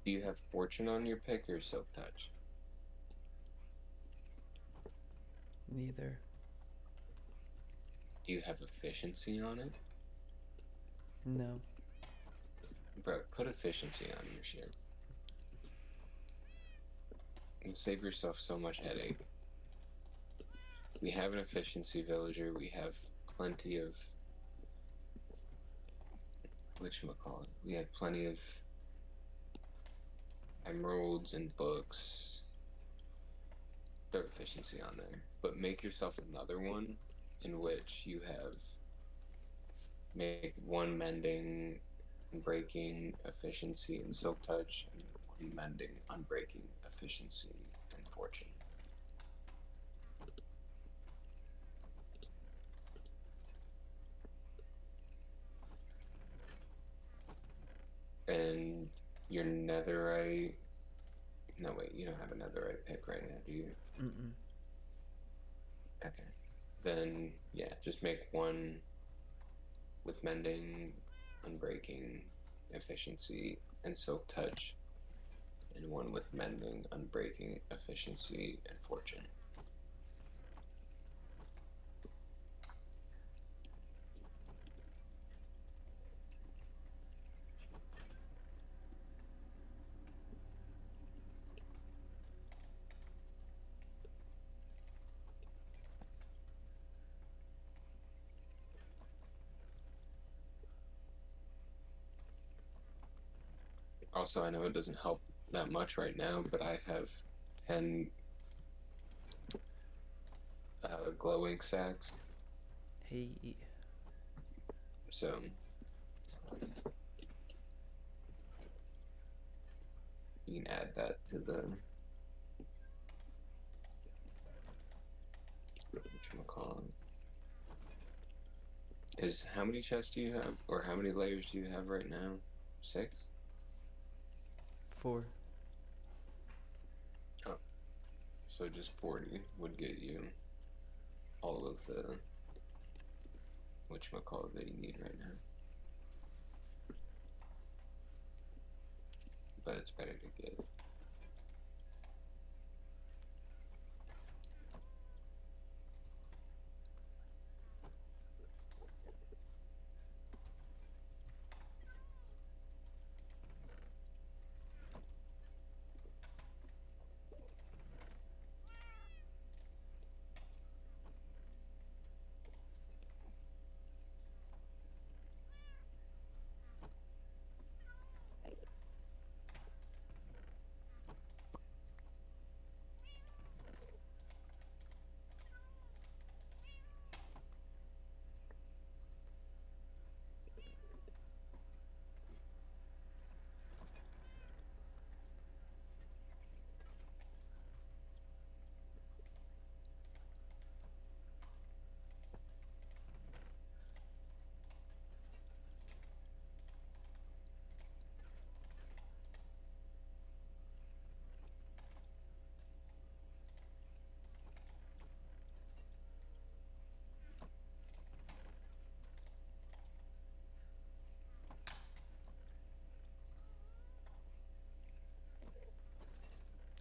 Do you have fortune on your pick or silk touch? Neither. Do you have efficiency on it? No. Bro, put efficiency on your shit. You'll save yourself so much headache. We have an efficiency villager. We have plenty of whatchamacallit. We have plenty of emeralds and books. Throw efficiency on there. But make yourself another one in which you have make one mending, breaking, efficiency, and silk touch, and one mending, unbreaking, efficiency, and fortune. And your netherite. No, wait, you don't have a netherite pick right now, do you? Mm-mm. Okay. Then, yeah, just make one with mending, unbreaking, efficiency, and silk touch, and one with mending, unbreaking, efficiency, and fortune. Also, I know it doesn't help that much right now, but I have 10 glowing sacks, Hey. so you can add that to the whatchamacallit. Because how many chests do you have, or how many layers do you have right now? 6? 4. Oh, so just 40 would get you all of the whatchamacallit that you need right now. But it's better to get.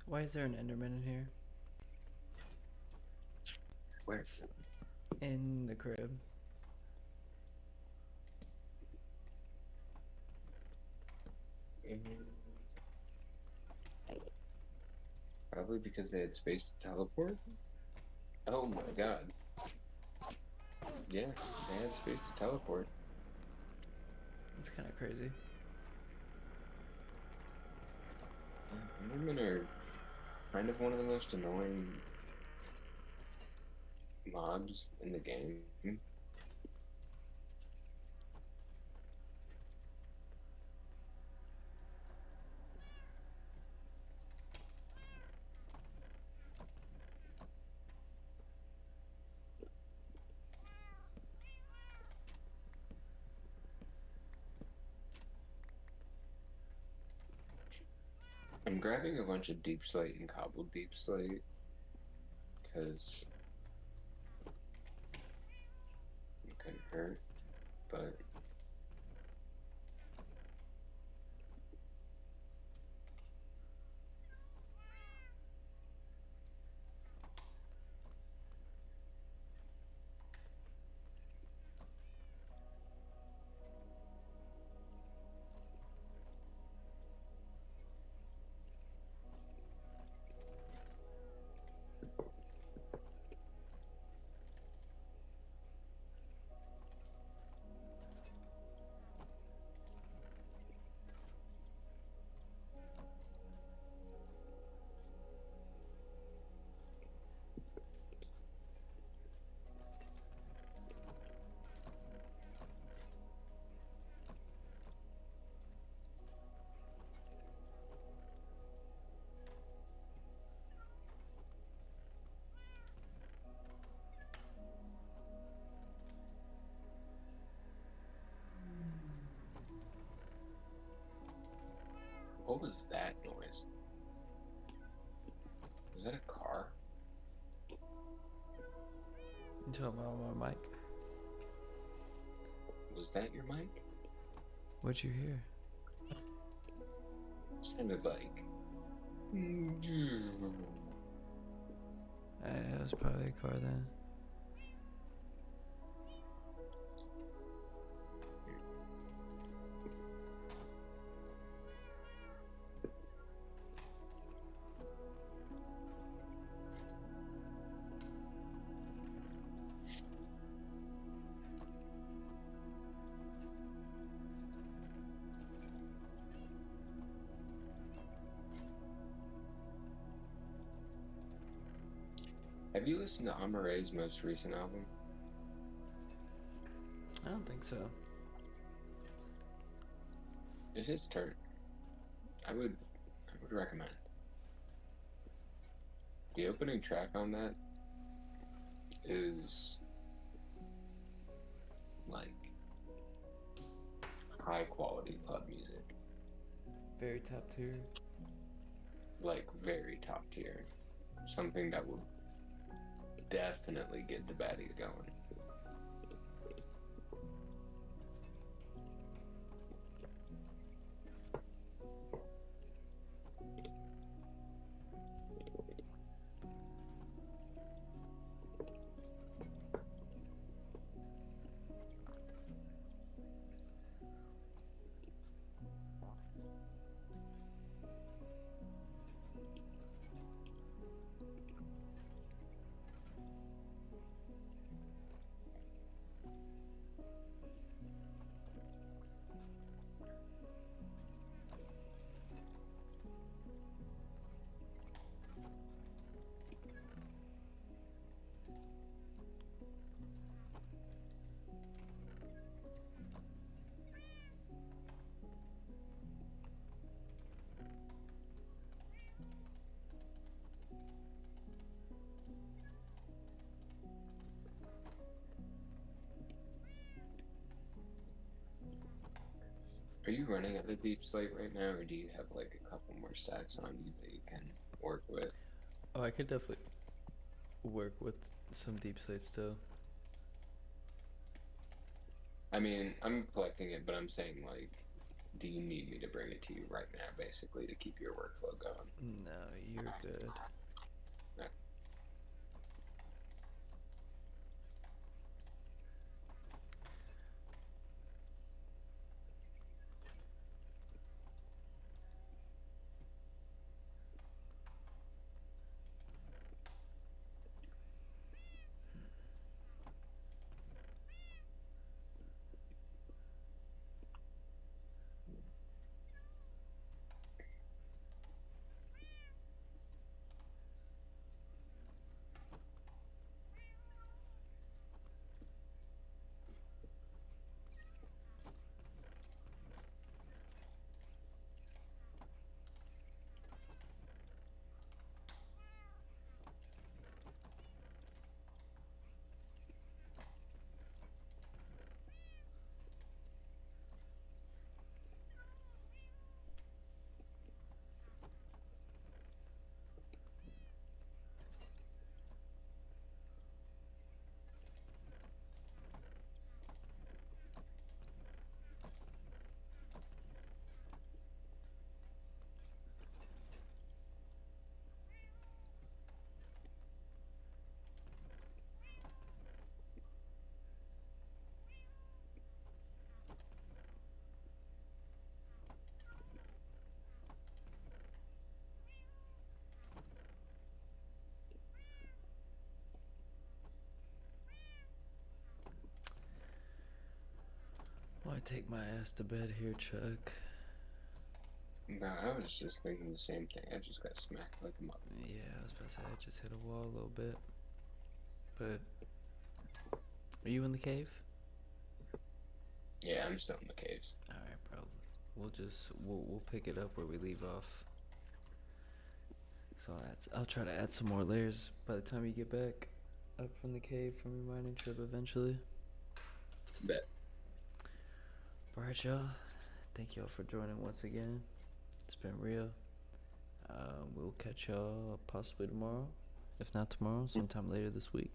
Why is there an Enderman in here? Where? In the crib. Probably because they had space to teleport? Oh my god. Yeah, they had space to teleport. It's kind of crazy. Endermen are kind of one of the most annoying mobs in the game. I'm grabbing a bunch of deep slate and cobbled deep slate because it couldn't hurt, but What was that noise? Was that a car? You talking about my mic? Was that your mic? What'd you hear? It sounded like. It was probably a car then. Have you listened to Amare's most recent album? I don't think so. It's his turn. I would recommend. The opening track on that is like high quality club music. Very top tier. Like very top tier. Something that will definitely get the baddies going. Are you running at a deep slate right now, or do you have like a couple more stacks on you that you can work with? Oh, I could definitely work with some deep slate still. I mean, I'm collecting it, but I'm saying like, do you need me to bring it to you right now, basically, to keep your workflow going? No, you're good. Yeah. Why take my ass to bed here, Chuck? No, I was just thinking the same thing. I just got smacked like a mother. Yeah, I was about to say I just hit a wall a little bit. But are you in the cave? Yeah, I'm still in the caves. Alright, bro. We'll pick it up where we leave off. So I'll try to add some more layers by the time you get back up from the cave from your mining trip eventually. Bet. Alright, y'all. Thank y'all for joining once again. It's been real. We'll catch y'all possibly tomorrow. If not tomorrow, sometime later this week.